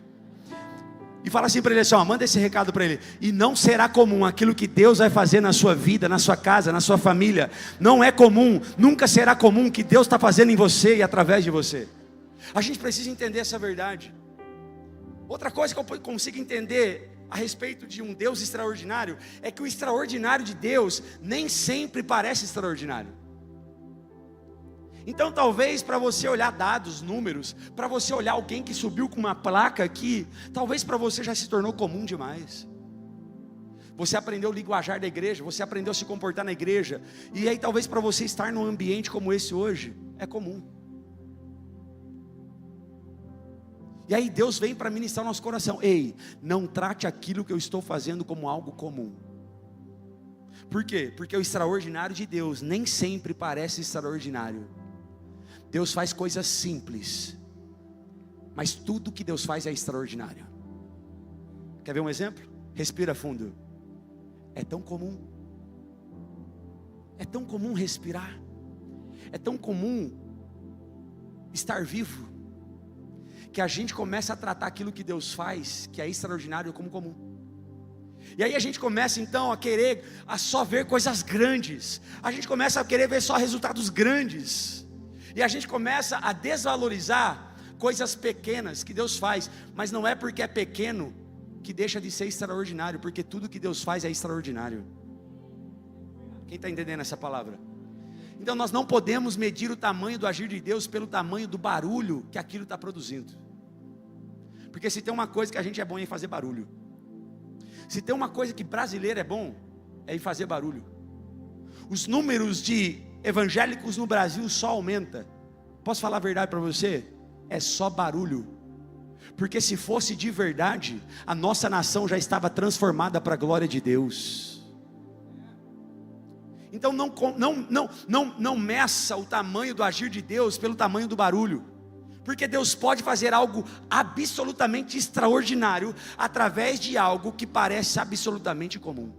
E fala assim para ele assim, ó, manda esse recado para ele. E não será comum aquilo que Deus vai fazer na sua vida, na sua casa, na sua família. Não é comum, nunca será comum o que Deus está fazendo em você e através de você. A gente precisa entender essa verdade. Outra coisa que eu consigo entender a respeito de um Deus extraordinário, é que o extraordinário de Deus nem sempre parece extraordinário. Então talvez para você olhar dados, números, para você olhar alguém que subiu com uma placa aqui, talvez para você já se tornou comum demais. Você aprendeu o linguajar da igreja, você aprendeu a se comportar na igreja, e aí talvez para você estar num ambiente como esse hoje, é comum. E aí Deus vem para ministrar no nosso coração. Ei, não trate aquilo que eu estou fazendo como algo comum. Por quê? Porque o extraordinário de Deus nem sempre parece extraordinário. Deus faz coisas simples, mas tudo que Deus faz é extraordinário. Quer ver um exemplo? Respira fundo. É tão comum. É tão comum respirar. É tão comum estar vivo, que a gente começa a tratar aquilo que Deus faz, que é extraordinário, como comum. E aí a gente começa então a só ver coisas grandes. A gente começa a querer ver só resultados grandes. E a gente começa a desvalorizar coisas pequenas que Deus faz. Mas não é porque é pequeno que deixa de ser extraordinário, porque tudo que Deus faz é extraordinário. Quem está entendendo essa palavra? Então nós não podemos medir o tamanho do agir de Deus pelo tamanho do barulho que aquilo está produzindo. Porque se tem uma coisa que a gente é bom em fazer barulho. Se tem uma coisa que brasileiro é bom, é em fazer barulho. Os números de evangélicos no Brasil só aumenta. Posso falar a verdade para você? É só barulho. Porque se fosse de verdade, a nossa nação já estava transformada para a glória de Deus. Então não meça o tamanho do agir de Deus pelo tamanho do barulho. Porque Deus pode fazer algo absolutamente extraordinário através de algo que parece absolutamente comum.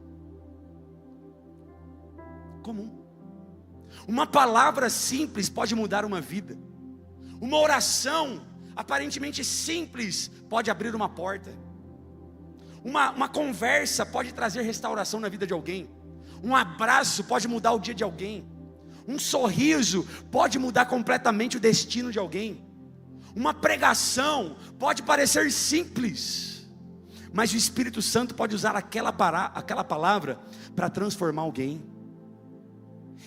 Comum. Uma palavra simples pode mudar uma vida. Uma oração aparentemente simples pode abrir uma porta. Uma conversa pode trazer restauração na vida de alguém. Um abraço pode mudar o dia de alguém. Um sorriso pode mudar completamente o destino de alguém. Uma pregação pode parecer simples, mas o Espírito Santo pode usar aquela palavra para transformar alguém.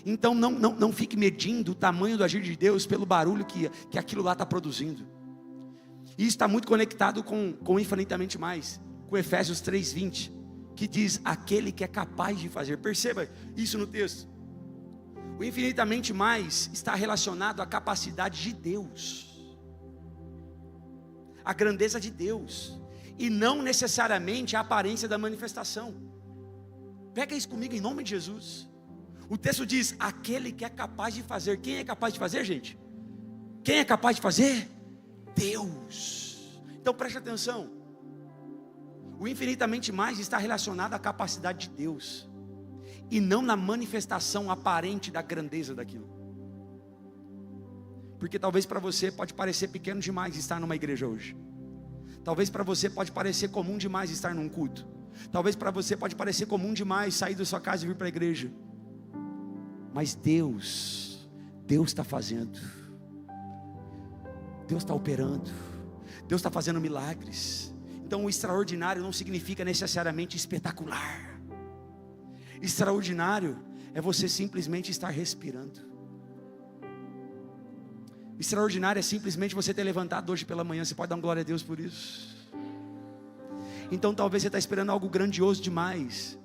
Então não fique medindo o tamanho do agir de Deus pelo barulho que aquilo lá está produzindo. E isso está muito conectado com infinitamente mais, com Efésios 3:20, que diz: aquele que é capaz de fazer. Perceba isso no texto. O infinitamente mais está relacionado à capacidade de Deus, à grandeza de Deus, e não necessariamente à aparência da manifestação. Pega isso comigo em nome de Jesus. O texto diz: aquele que é capaz de fazer. Quem é capaz de fazer, gente? Quem é capaz de fazer? Deus. Então preste atenção. O infinitamente mais está relacionado à capacidade de Deus, e não na manifestação aparente da grandeza daquilo. Porque talvez para você pode parecer pequeno demais estar numa igreja hoje. Talvez para você pode parecer comum demais estar num culto. Talvez para você pode parecer comum demais sair da sua casa e vir para a igreja. Mas Deus está fazendo. Deus está operando. Deus está fazendo milagres. Então o extraordinário não significa necessariamente espetacular. Extraordinário é você simplesmente estar respirando. Extraordinário é simplesmente você ter levantado hoje pela manhã. Você pode dar uma glória a Deus por isso? Então talvez você está esperando algo grandioso demais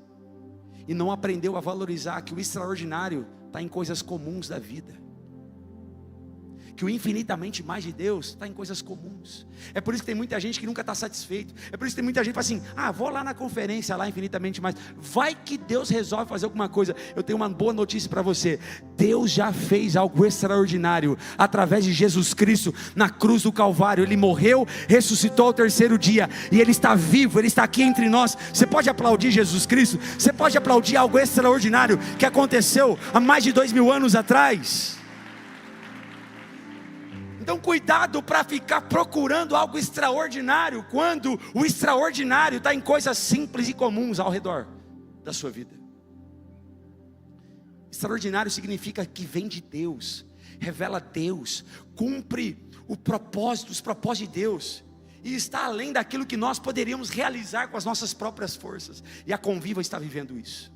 e não aprendeu a valorizar que o extraordinário está em coisas comuns da vida. Que o infinitamente mais de Deus está em coisas comuns. É por isso que tem muita gente que nunca está satisfeito. É por isso que tem muita gente que fala assim: vou lá na conferência, lá infinitamente mais. Vai que Deus resolve fazer alguma coisa. Eu tenho uma boa notícia para você. Deus já fez algo extraordinário através de Jesus Cristo na cruz do Calvário. Ele morreu, ressuscitou ao terceiro dia, e Ele está vivo, Ele está aqui entre nós. Você pode aplaudir Jesus Cristo? Você pode aplaudir algo extraordinário que aconteceu há mais de 2000 anos atrás? Então cuidado para ficar procurando algo extraordinário, quando o extraordinário está em coisas simples e comuns ao redor da sua vida. Extraordinário significa que vem de Deus, revela Deus, cumpre os propósitos de Deus, e está além daquilo que nós poderíamos realizar com as nossas próprias forças. E a Conviva está vivendo isso.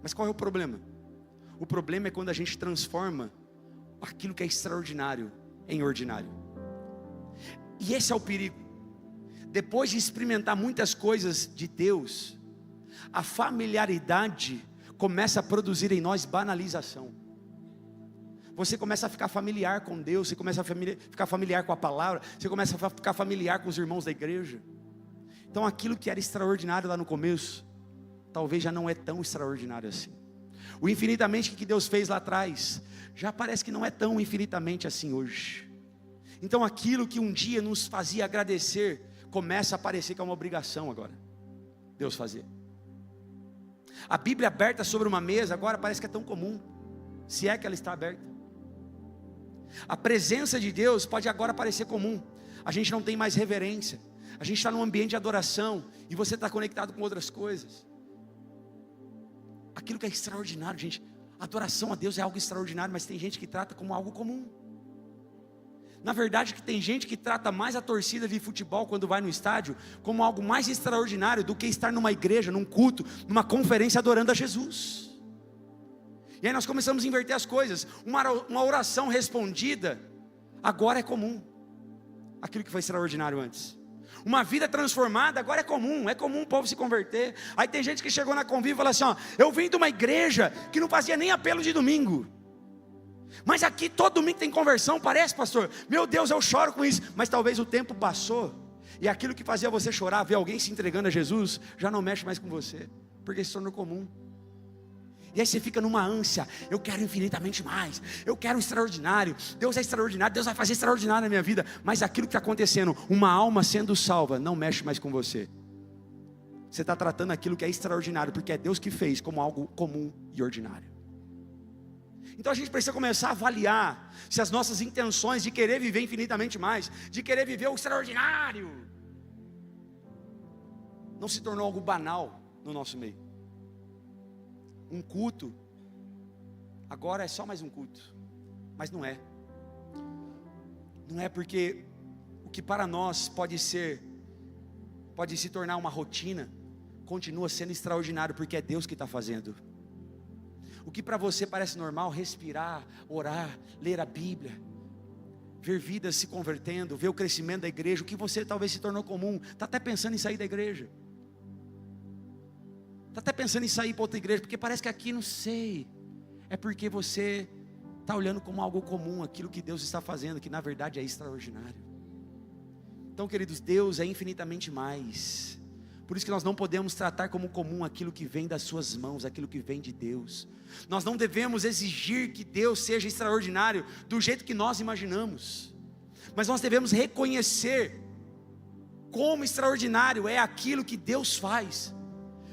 Mas qual é o problema? O problema é quando a gente transforma aquilo que é extraordinário em ordinário. E esse é o perigo. Depois de experimentar muitas coisas de Deus, a familiaridade começa a produzir em nós banalização. Você começa a ficar familiar com Deus, você começa a ficar familiar com a palavra, você começa a ficar familiar com os irmãos da igreja. Então aquilo que era extraordinário lá no começo, talvez já não é tão extraordinário assim. O infinitamente que Deus fez lá atrás, já parece que não é tão infinitamente assim hoje. Então aquilo que um dia nos fazia agradecer, começa a parecer que é uma obrigação agora, Deus fazer. A Bíblia aberta sobre uma mesa agora parece que é tão comum, se é que ela está aberta. A presença de Deus pode agora parecer comum. A gente não tem mais reverência, a gente está num ambiente de adoração, e você está conectado com outras coisas. Aquilo que é extraordinário, gente, adoração a Deus é algo extraordinário, mas tem gente que trata como algo comum. Na verdade, que tem gente que trata mais a torcida de futebol quando vai no estádio como algo mais extraordinário do que estar numa igreja, num culto, numa conferência adorando a Jesus. E aí nós começamos a inverter as coisas. Uma oração respondida agora é comum, aquilo que foi extraordinário antes. Uma vida transformada agora é comum o povo se converter. Aí tem gente que chegou na Conviva e fala assim: eu vim de uma igreja que não fazia nem apelo de domingo, mas aqui todo domingo tem conversão, parece, pastor? Meu Deus, eu choro com isso. Mas talvez o tempo passou, e aquilo que fazia você chorar, ver alguém se entregando a Jesus, já não mexe mais com você, porque se tornou comum. E aí você fica numa ânsia: eu quero infinitamente mais, eu quero extraordinário, Deus é extraordinário, Deus vai fazer extraordinário na minha vida. Mas aquilo que está acontecendo, uma alma sendo salva, não mexe mais com você. Você está tratando aquilo que é extraordinário, porque é Deus que fez, como algo comum e ordinário. Então a gente precisa começar a avaliar se as nossas intenções de querer viver infinitamente mais, de querer viver o extraordinário, não se tornou algo banal no nosso meio. Um culto agora é só mais um culto, mas não é. Não é, porque o que para nós pode ser pode se tornar uma rotina, continua sendo extraordinário, porque é Deus que está fazendo. O que para você parece normal, respirar, orar, ler a Bíblia, ver vidas se convertendo, ver o crescimento da igreja, o que você talvez se tornou comum, está até pensando em sair da igreja, está até pensando em sair para outra igreja, porque parece que aqui, não sei, é porque você está olhando como algo comum, aquilo que Deus está fazendo, que na verdade é extraordinário. Então, queridos, Deus é infinitamente mais. Por isso que nós não podemos tratar como comum aquilo que vem das suas mãos, aquilo que vem de Deus. Nós não devemos exigir que Deus seja extraordinário do jeito que nós imaginamos, mas nós devemos reconhecer como extraordinário é aquilo que Deus faz,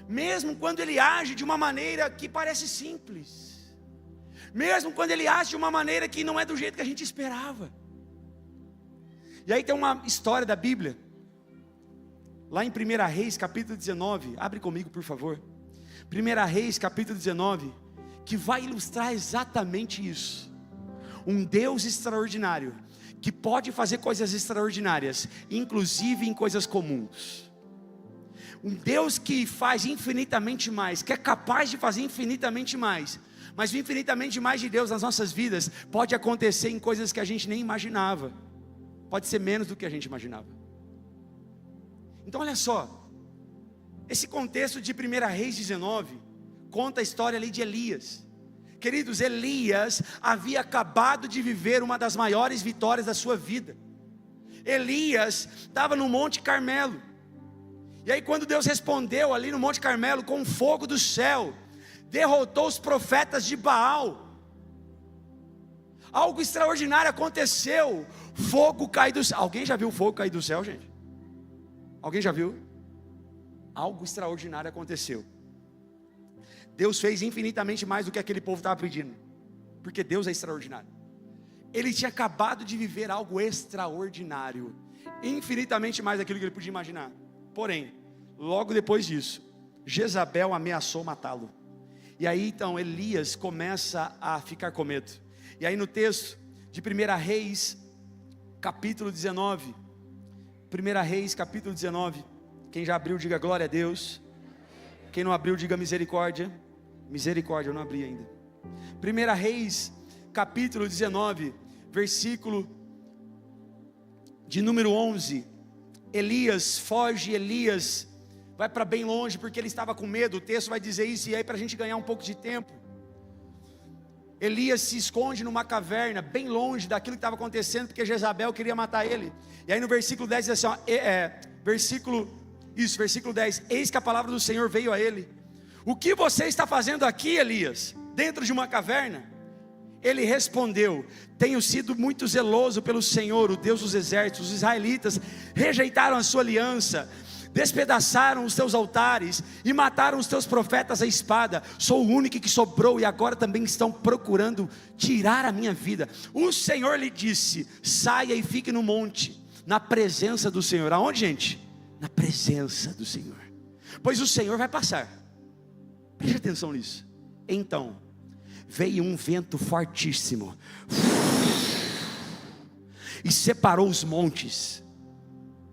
mesmo quando Ele age de uma maneira que parece simples, mesmo quando Ele age de uma maneira que não é do jeito que a gente esperava. E aí tem uma história da Bíblia, lá em 1 Reis capítulo 19, abre comigo por favor, 1 Reis capítulo 19, que vai ilustrar exatamente isso. Um Deus extraordinário, que pode fazer coisas extraordinárias, inclusive em coisas comuns. Um Deus que faz infinitamente mais, que é capaz de fazer infinitamente mais. Mas o infinitamente mais de Deus nas nossas vidas pode acontecer em coisas que a gente nem imaginava. Pode ser menos do que a gente imaginava. Então olha só, esse contexto de 1 Reis 19 conta a história ali de Elias. Queridos, Elias havia acabado de viver uma das maiores vitórias da sua vida. Elias estava no Monte Carmelo, e aí quando Deus respondeu ali no Monte Carmelo com fogo do céu, derrotou os profetas de Baal. Algo extraordinário aconteceu, fogo cai do céu. Alguém já viu fogo cair do céu, gente? Alguém já viu? Algo extraordinário aconteceu. Deus fez infinitamente mais do que aquele povo estava pedindo, porque Deus é extraordinário. Ele tinha acabado de viver algo extraordinário, infinitamente mais daquilo que ele podia imaginar. Porém, logo depois disso, Jezabel ameaçou matá-lo. E aí então Elias começa a ficar com medo. E aí no texto de 1 Reis capítulo 19, 1 Reis capítulo 19, quem já abriu diga glória a Deus, quem não abriu diga misericórdia. Misericórdia, eu não abri ainda. 1 Reis capítulo 19, versículo de número 11. Elias foge, Elias vai para bem longe porque ele estava com medo. O texto vai dizer isso, e aí para a gente ganhar um pouco de tempo, Elias se esconde numa caverna, bem longe daquilo que estava acontecendo, porque Jezabel queria matar ele. E aí no versículo 10 diz assim, versículo 10, eis que a palavra do Senhor veio a ele. O que você está fazendo aqui, Elias, dentro de uma caverna? Ele respondeu, tenho sido muito zeloso pelo Senhor, o Deus dos exércitos. Os israelitas rejeitaram a sua aliança, despedaçaram os teus altares e mataram os teus profetas à espada. Sou o único que sobrou e agora também estão procurando tirar a minha vida. O Senhor lhe disse, saia e fique no monte, na presença do Senhor. Aonde, gente? Na presença do Senhor, pois o Senhor vai passar. Preste atenção nisso. Então veio um vento fortíssimo e separou os montes.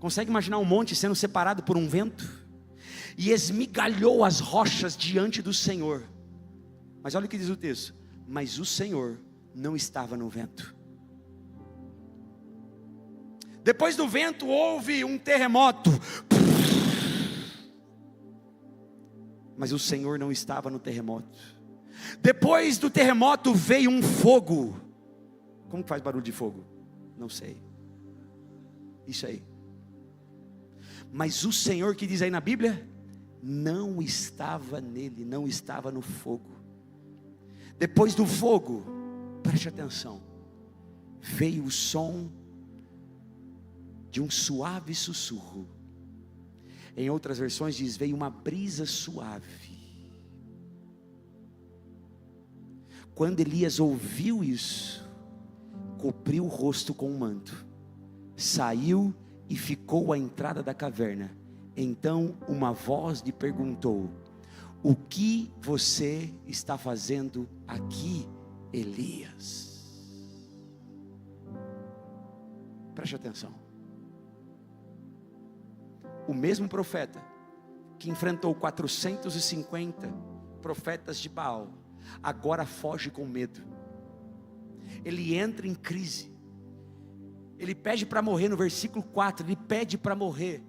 Consegue imaginar um monte sendo separado por um vento? E esmigalhou as rochas diante do Senhor. Mas olha o que diz o texto, mas o Senhor não estava no vento. Depois do vento houve um terremoto, mas o Senhor não estava no terremoto. Depois do terremoto veio um fogo. Como que faz barulho de fogo? Não sei. Isso aí. Mas o Senhor, que diz aí na Bíblia, não estava nele, não estava no fogo. Depois do fogo, preste atenção, veio o som de um suave sussurro. Em outras versões diz, veio uma brisa suave. Quando Elias ouviu isso, cobriu o rosto com um manto, saiu e ficou à entrada da caverna. Então uma voz lhe perguntou, o que você está fazendo aqui, Elias? Preste atenção. o mesmo profeta que enfrentou 450 profetas de Baal, agora foge com medo. Ele entra em crise. Ele pede para morrer, no versículo 4, ele pede para morrer.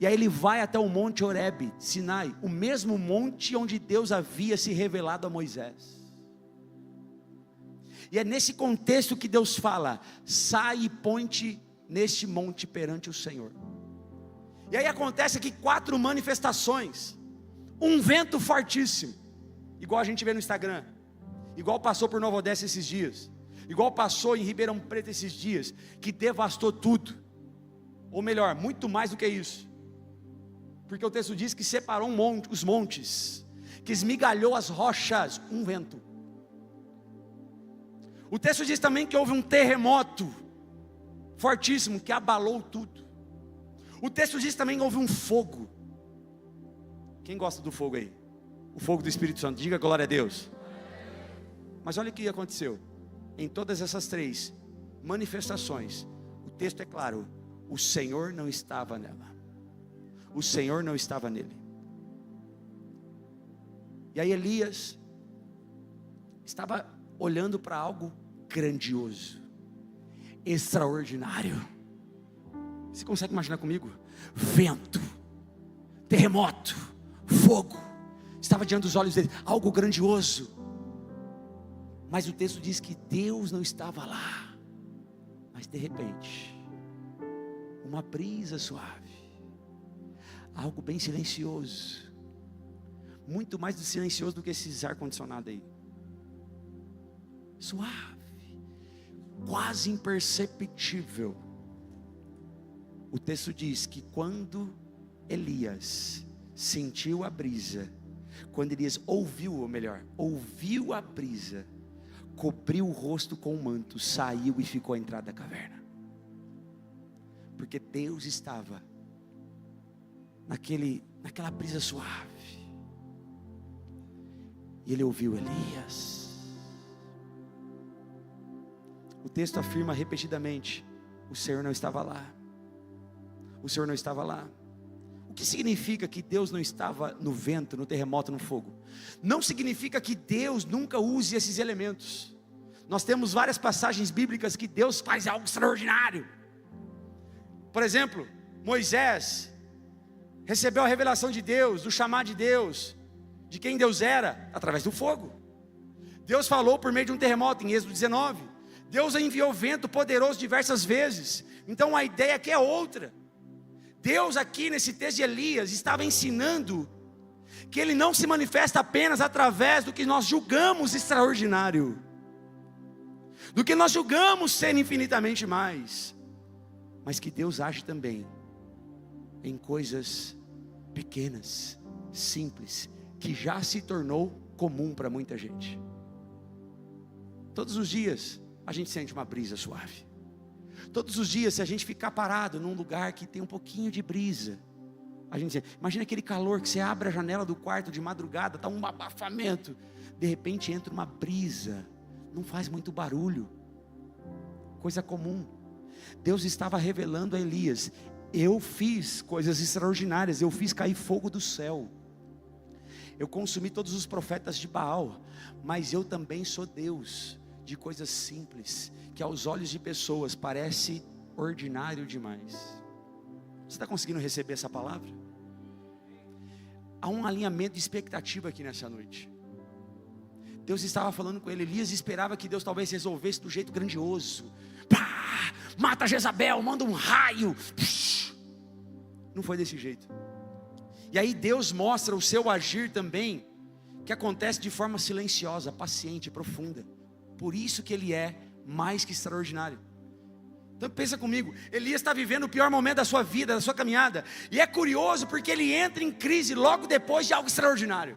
E aí ele vai até o monte Horebe, Sinai, o mesmo monte onde Deus havia se revelado a Moisés. E é nesse contexto que Deus fala: sai e põe-te neste monte perante o Senhor. E aí acontece aqui 4 manifestações. Um vento fortíssimo, igual a gente vê no Instagram, igual passou por Nova Odessa esses dias, igual passou em Ribeirão Preto esses dias, que devastou tudo. Ou melhor, muito mais do que isso, porque o texto diz que separou os montes, que esmigalhou as rochas, um vento. O texto diz também que houve um terremoto fortíssimo, que abalou tudo. O texto diz também que houve um fogo. Quem gosta do fogo aí? O fogo do Espírito Santo, diga glória a Deus. Mas olha o que aconteceu. Em todas essas 3 manifestações, o texto é claro: o Senhor não estava nela. O Senhor não estava nele. E aí Elias estava olhando para algo grandioso, extraordinário. Você consegue imaginar comigo? Vento, terremoto, fogo, estava diante dos olhos dele, algo grandioso. Mas o texto diz que Deus não estava lá. Mas de repente, uma brisa suave, algo bem silencioso, muito mais silencioso do que esses ar-condicionado aí, suave, quase imperceptível. O texto diz que quando Elias sentiu a brisa, quando Elias ouviu a brisa, cobriu o rosto com o manto, saiu e ficou à entrada da caverna. Porque Deus estava naquela brisa suave. E ele ouviu Elias. O texto afirma repetidamente: o Senhor não estava lá. O Senhor não estava lá. O que significa que Deus não estava no vento, no terremoto, no fogo? Não significa que Deus nunca use esses elementos. Nós temos várias passagens bíblicas que Deus faz algo extraordinário. Por exemplo, Moisés recebeu a revelação de Deus, do chamado de Deus, de quem Deus era, através do fogo. Deus falou por meio de um terremoto em Êxodo 19. Deus enviou vento poderoso diversas vezes. Então a ideia aqui é outra. Deus aqui nesse texto de Elias estava ensinando que Ele não se manifesta apenas através do que nós julgamos extraordinário, do que nós julgamos ser infinitamente mais, mas que Deus age também em coisas pequenas, simples, que já se tornou comum para muita gente. Todos os dias a gente sente uma brisa suave. Todos os dias, se a gente ficar parado num lugar que tem um pouquinho de brisa, a gente imagina aquele calor que você abre a janela do quarto de madrugada, está um abafamento, de repente entra uma brisa, não faz muito barulho, coisa comum. Deus estava revelando a Elias: eu fiz coisas extraordinárias, eu fiz cair fogo do céu, eu consumi todos os profetas de Baal, mas eu também sou Deus de coisas simples, que aos olhos de pessoas parece ordinário demais. Você está conseguindo receber essa palavra? Há um alinhamento de expectativa aqui nessa noite. Deus estava falando com ele. Elias esperava que Deus talvez resolvesse do jeito grandioso. Pá, mata Jezabel, manda um raio. Não foi desse jeito. E aí Deus mostra o seu agir também, que acontece de forma silenciosa, paciente, profunda. Por isso que Ele é mais que extraordinário. Então pensa comigo, Elias está vivendo o pior momento da sua vida, da sua caminhada, e é curioso porque ele entra em crise logo depois de algo extraordinário.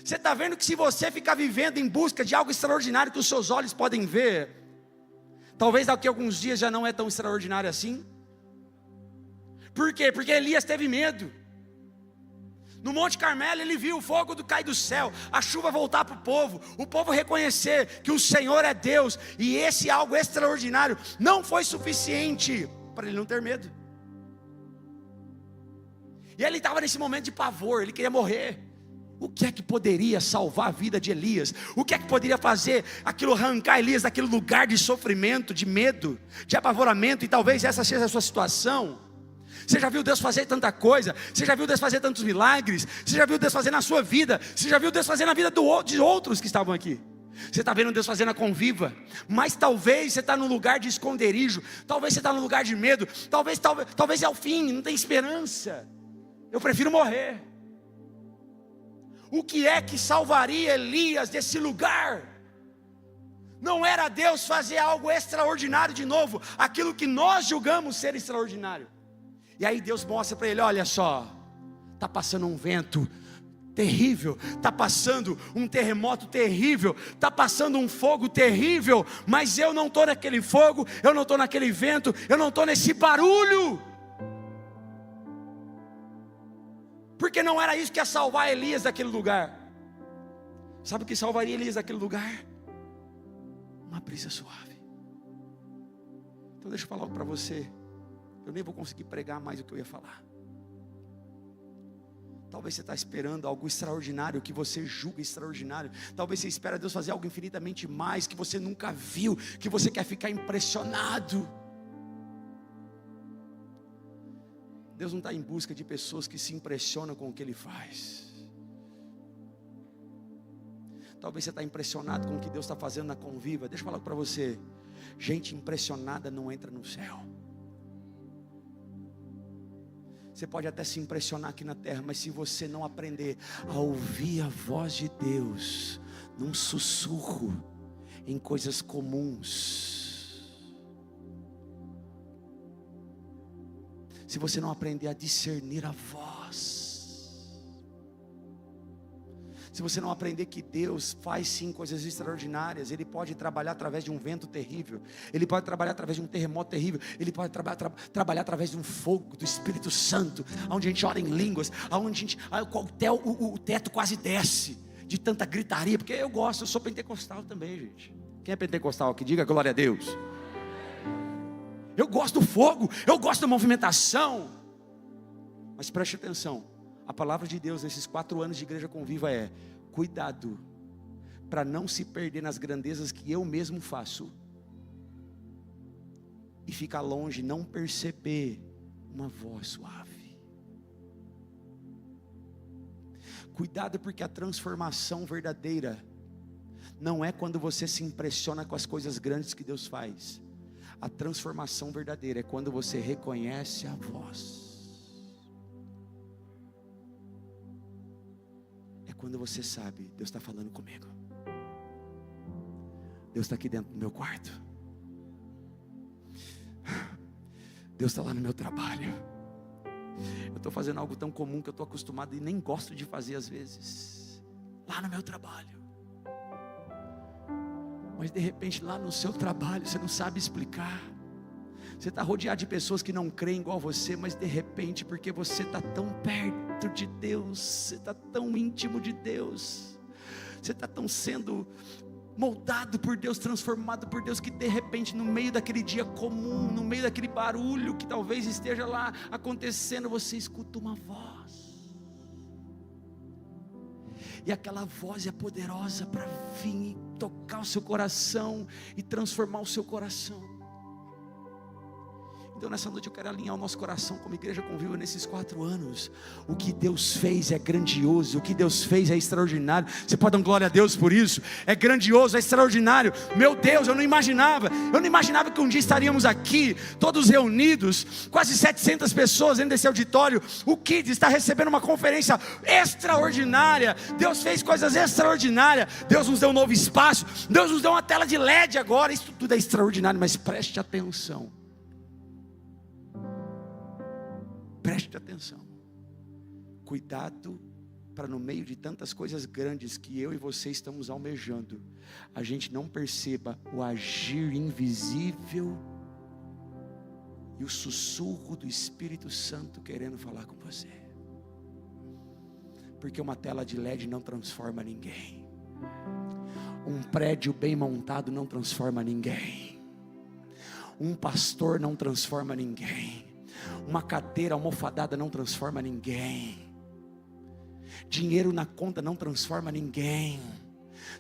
Você está vendo que se você ficar vivendo em busca de algo extraordinário que os seus olhos podem ver, talvez daqui a alguns dias já não é tão extraordinário assim. Por quê? Porque Elias teve medo. No Monte Carmelo ele viu o fogo cair do céu, a chuva voltar para o povo reconhecer que o Senhor é Deus, e esse algo extraordinário não foi suficiente para ele não ter medo. E ele estava nesse momento de pavor, ele queria morrer. O que é que poderia salvar a vida de Elias? O que é que poderia fazer aquilo arrancar Elias daquele lugar de sofrimento, de medo, de apavoramento? E talvez essa seja a sua situação. Você já viu Deus fazer tanta coisa? Você já viu Deus fazer tantos milagres? Você já viu Deus fazer na sua vida? Você já viu Deus fazer na vida de outros que estavam aqui? Você está vendo Deus fazer na Conviva? Mas talvez você está num lugar de esconderijo. Talvez você está num lugar de medo. Talvez é o fim, não tem esperança. Eu prefiro morrer. O que é que salvaria Elias desse lugar? Não era Deus fazer algo extraordinário de novo, aquilo que nós julgamos ser extraordinário. E aí Deus mostra para ele: olha só, está passando um vento terrível, está passando um terremoto terrível, está passando um fogo terrível, mas eu não estou naquele fogo, eu não estou naquele vento, eu não estou nesse barulho. Porque não era isso que ia salvar Elias daquele lugar. Sabe o que salvaria Elias daquele lugar? Uma brisa suave. Então deixa eu falar algo para você. Eu nem vou conseguir pregar mais o que eu ia falar. Talvez você está esperando algo extraordinário, que você julga extraordinário. Talvez você espera Deus fazer algo infinitamente mais, que você nunca viu, que você quer ficar impressionado. Deus não está em busca de pessoas que se impressionam com o que Ele faz. Talvez você está impressionado com o que Deus está fazendo na Conviva. Deixa eu falar para você: gente impressionada não entra no céu. Você pode até se impressionar aqui na terra, mas se você não aprender a ouvir a voz de Deus num sussurro, em coisas comuns, se você não aprender a discernir a voz, se você não aprender que Deus faz sim coisas extraordinárias, Ele pode trabalhar através de um vento terrível, Ele pode trabalhar através de um terremoto terrível, Ele pode trabalhar através de um fogo do Espírito Santo, onde a gente ora em línguas, onde o teto quase desce, de tanta gritaria, porque eu sou pentecostal também, gente. Quem é pentecostal aqui? Diga glória a Deus. Eu gosto do fogo, eu gosto da movimentação. Mas preste atenção, a palavra de Deus nesses 4 anos de Igreja Conviva é: cuidado para não se perder nas grandezas que eu mesmo faço e ficar longe, não perceber uma voz suave. Cuidado, porque a transformação verdadeira não é quando você se impressiona com as coisas grandes que Deus faz. A transformação verdadeira é quando você reconhece a voz. É quando você sabe: Deus está falando comigo. Deus está aqui dentro do meu quarto. Deus está lá no meu trabalho. Eu estou fazendo algo tão comum que eu estou acostumado e nem gosto de fazer às vezes. Lá no meu trabalho. Mas de repente lá no seu trabalho você não sabe explicar. Você está rodeado de pessoas que não creem igual você, mas de repente, porque você está tão perto de Deus, você está tão íntimo de Deus, você está tão sendo moldado por Deus, transformado por Deus, que de repente no meio daquele dia comum, no meio daquele barulho que talvez esteja lá acontecendo, você escuta uma voz. E aquela voz é poderosa para vir e tocar o seu coração e transformar o seu coração. Então nessa noite eu quero alinhar o nosso coração como Igreja Conviva nesses 4 anos. O que Deus fez é grandioso, o que Deus fez é extraordinário. Você pode dar glória a Deus por isso? É grandioso, é extraordinário. Meu Deus, eu não imaginava que um dia estaríamos aqui, todos reunidos, quase 700 pessoas dentro desse auditório. O Kids está recebendo uma conferência extraordinária. Deus fez coisas extraordinárias. Deus nos deu um novo espaço, Deus nos deu uma tela de LED agora. Isso tudo é extraordinário, mas preste atenção. Preste atenção. Cuidado para no meio de tantas coisas grandes que eu e você estamos almejando, a gente não perceba o agir invisível e o sussurro do Espírito Santo querendo falar com você. Porque uma tela de LED não transforma ninguém. Um prédio bem montado não transforma ninguém. Um pastor não transforma ninguém. Uma cadeira almofadada não transforma ninguém. Dinheiro na conta não transforma ninguém.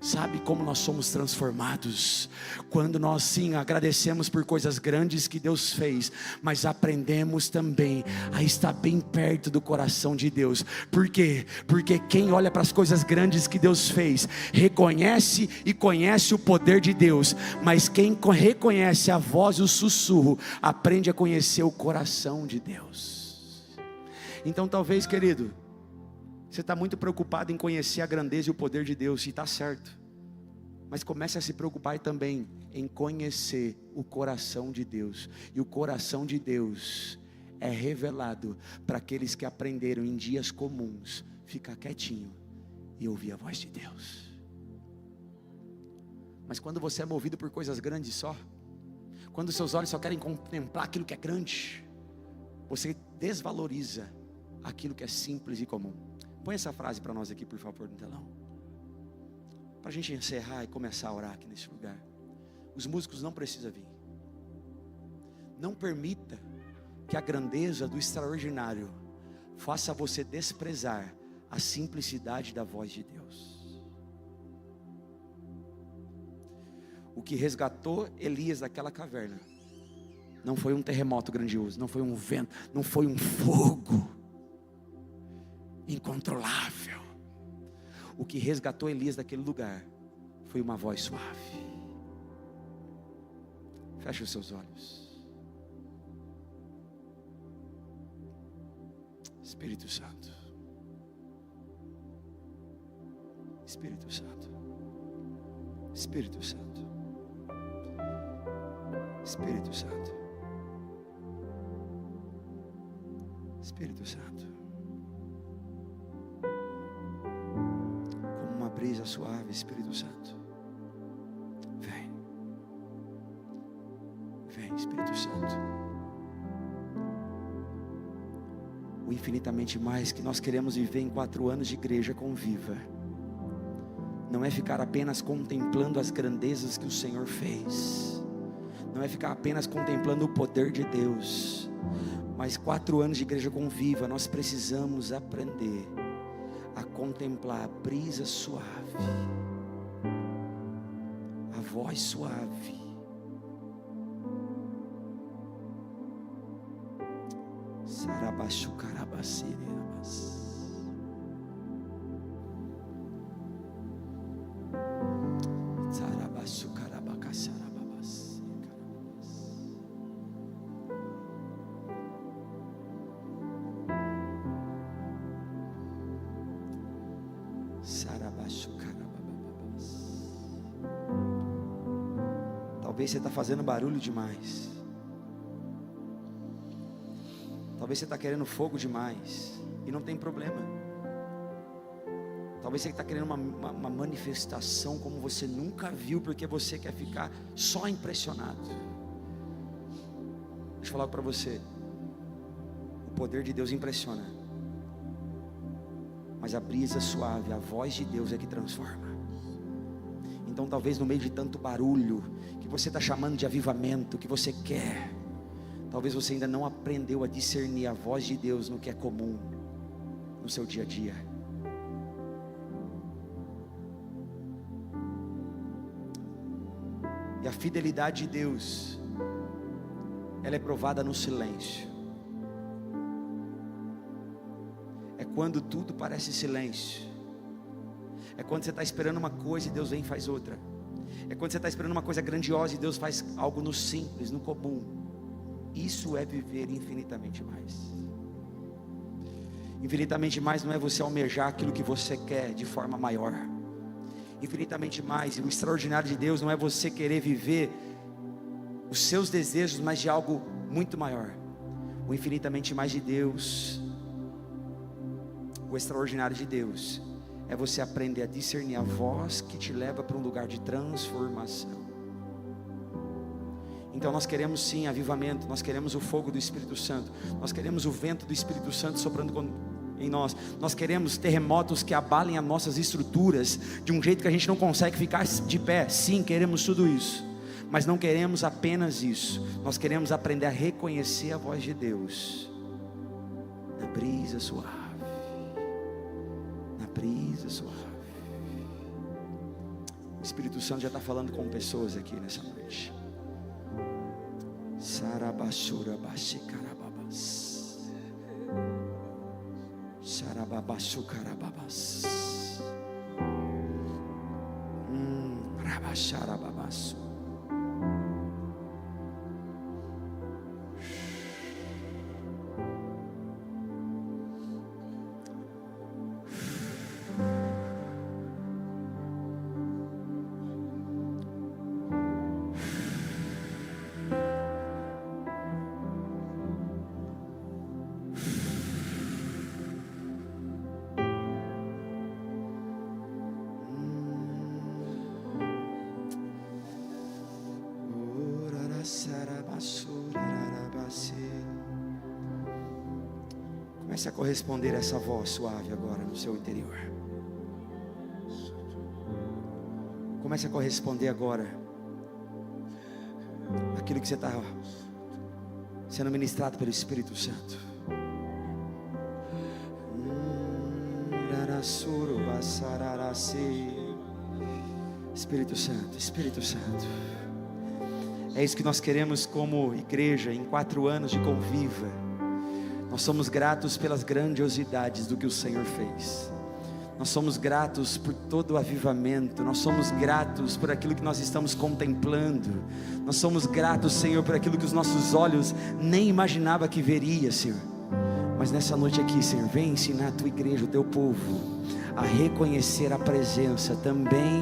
Sabe como nós somos transformados? Quando nós sim agradecemos por coisas grandes que Deus fez, mas aprendemos também a estar bem perto do coração de Deus. Por quê? Porque quem olha para as coisas grandes que Deus fez, reconhece e conhece o poder de Deus. Mas quem reconhece a voz e o sussurro, aprende a conhecer o coração de Deus. Então talvez, querido, você está muito preocupado em conhecer a grandeza e o poder de Deus, e está certo. Mas comece a se preocupar também em conhecer o coração de Deus. E o coração de Deus é revelado para aqueles que aprenderam em dias comuns ficar quietinho e ouvir a voz de Deus. Mas quando você é movido por coisas grandes só, quando seus olhos só querem contemplar aquilo que é grande, você desvaloriza aquilo que é simples e comum. Põe essa frase para nós aqui, por favor, no telão, para a gente encerrar e começar a orar aqui nesse lugar. Os músicos não precisam vir. Não permita que a grandeza do extraordinário faça você desprezar a simplicidade da voz de Deus. O que resgatou Elias daquela caverna não foi um terremoto grandioso, não foi um vento, não foi um fogo incontrolável. O que resgatou Elias daquele lugar foi uma voz suave. Feche os seus olhos. Espírito Santo, Espírito Santo, Espírito Santo, Espírito Santo, Espírito Santo. Brisa suave, Espírito Santo, vem, vem, Espírito Santo. O infinitamente mais que nós queremos viver em 4 anos de igreja conviva, não é ficar apenas contemplando as grandezas que o Senhor fez, não é ficar apenas contemplando o poder de Deus, mas 4 anos de igreja conviva, nós precisamos aprender a contemplar a brisa suave, a voz suave, Sarabachu Carabacirabas, Sarabachu Carabacaçarababas, Talvez você está fazendo barulho demais. Talvez você está querendo fogo demais. E não tem problema. Talvez você está querendo uma manifestação como você nunca viu, porque você quer ficar só impressionado. Deixa eu falar para você. O poder de Deus impressiona. Mas a brisa suave, a voz de Deus é que transforma. Então talvez no meio de tanto barulho, que você está chamando de avivamento, que você quer, talvez você ainda não aprendeu a discernir a voz de Deus no que é comum, no seu dia a dia. E a fidelidade de Deus, ela é provada no silêncio. É quando tudo parece silêncio. É quando você está esperando uma coisa e Deus vem e faz outra. É quando você está esperando uma coisa grandiosa e Deus faz algo no simples, no comum. Isso é viver infinitamente mais. Infinitamente mais não é você almejar aquilo que você quer de forma maior. Infinitamente mais, e o extraordinário de Deus não é você querer viver os seus desejos, mas de algo muito maior. O infinitamente mais de Deus, o extraordinário de Deus, é você aprender a discernir a voz que te leva para um lugar de transformação. Então nós queremos sim avivamento, nós queremos o fogo do Espírito Santo, nós queremos o vento do Espírito Santo soprando em nós, nós queremos terremotos que abalem as nossas estruturas de um jeito que a gente não consegue ficar de pé. Sim, queremos tudo isso, Mas não queremos apenas isso, nós queremos aprender a reconhecer a voz de Deus na brisa suave, na brisa suave. O Espírito Santo já está falando com pessoas aqui nessa noite. Sarabashura Bashikarababas, Sarababashukarababas, Rabasharababasu. Comece a corresponder a essa voz suave agora no seu interior. Comece a corresponder agora aquilo que você está sendo ministrado pelo Espírito Santo. Espírito Santo, Espírito Santo. É isso que nós queremos como igreja em 4 anos de Conviva. Nós somos gratos pelas grandiosidades do que o Senhor fez. Nós somos gratos por todo o avivamento. Nós somos gratos por aquilo que nós estamos contemplando. Nós somos gratos, Senhor, por aquilo que os nossos olhos nem imaginavam que veria, Senhor. Mas nessa noite aqui, Senhor, vem ensinar a tua igreja, o teu povo, a reconhecer a presença também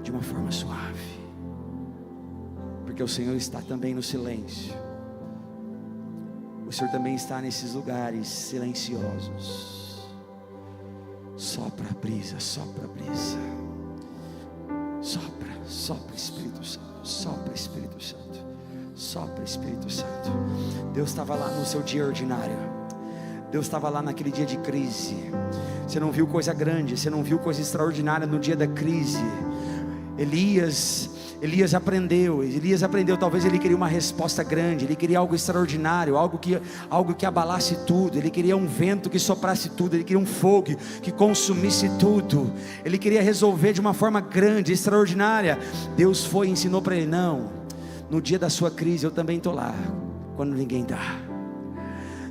de uma forma suave. Porque o Senhor está também no silêncio. O Senhor também está nesses lugares silenciosos. Sopra a brisa, sopra a brisa. Sopra, sopra Espírito Santo, sopra Espírito Santo, sopra Espírito Santo. Deus estava lá no seu dia ordinário. Deus estava lá naquele dia de crise. Você não viu coisa grande, você não viu coisa extraordinária no dia da crise. Elias aprendeu, talvez ele queria uma resposta grande, ele queria algo extraordinário, algo que abalasse tudo, ele queria um vento que soprasse tudo, ele queria um fogo que consumisse tudo, ele queria resolver de uma forma grande, extraordinária. Deus foi e ensinou para ele: não, no dia da sua crise eu também estou lá, quando ninguém está.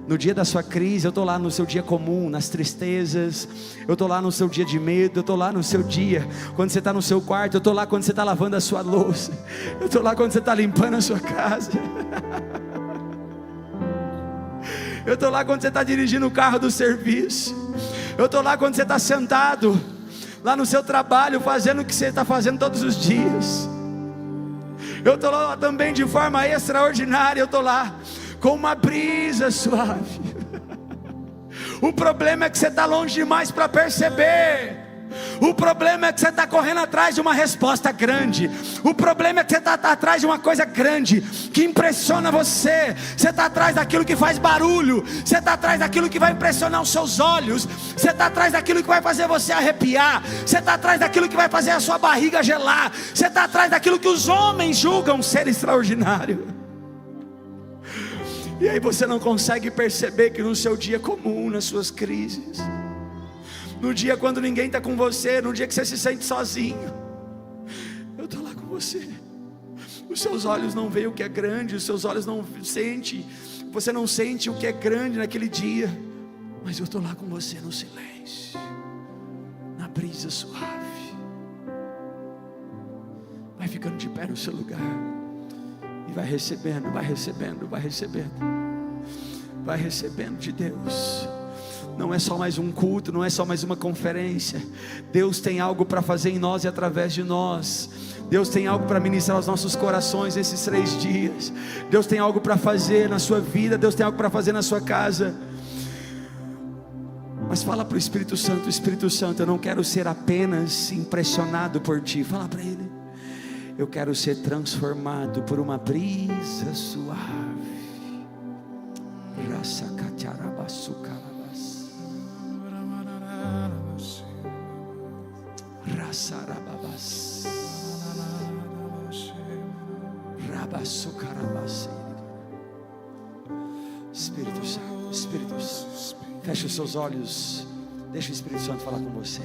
No dia da sua crise, eu estou lá no seu dia comum, nas tristezas. Eu estou lá no seu dia de medo. Eu estou lá no seu dia, quando você está no seu quarto. Eu estou lá quando você está lavando a sua louça. Eu estou lá quando você está limpando a sua casa. Eu estou lá quando você está dirigindo o carro do serviço. Eu estou lá quando você está sentado lá no seu trabalho, fazendo o que você está fazendo todos os dias. Eu estou lá também de forma extraordinária. Eu estou lá com uma brisa suave. O problema é que você está longe demais para perceber. O problema é que você está correndo atrás de uma resposta grande. O problema é que você está atrás de uma coisa grande que impressiona você. Você está atrás daquilo que faz barulho. Você está atrás daquilo que vai impressionar os seus olhos. Você está atrás daquilo que vai fazer você arrepiar. Você está atrás daquilo que vai fazer a sua barriga gelar. Você está atrás daquilo que os homens julgam ser extraordinário. E aí você não consegue perceber que no seu dia comum, nas suas crises, no dia quando ninguém está com você, no dia que você se sente sozinho, eu estou lá com você. Os seus olhos não veem o que é grande, os seus olhos não sentem, você não sente o que é grande naquele dia, mas eu estou lá com você no silêncio, na brisa suave. Vai ficando de pé no seu lugar e vai recebendo, vai recebendo, vai recebendo. Vai recebendo de Deus. Não é só mais um culto, não é só mais uma conferência. Deus tem algo para fazer em nós e através de nós. Deus tem algo para ministrar aos nossos corações esses 3 dias. Deus tem algo para fazer na sua vida. Deus tem algo para fazer na sua casa. Mas fala para o Espírito Santo: Espírito Santo, eu não quero ser apenas impressionado por Ti. Fala para Ele: eu quero ser transformado por uma brisa suave. Espírito Santo, Espírito Santo, feche os seus olhos, deixa o Espírito Santo falar com você.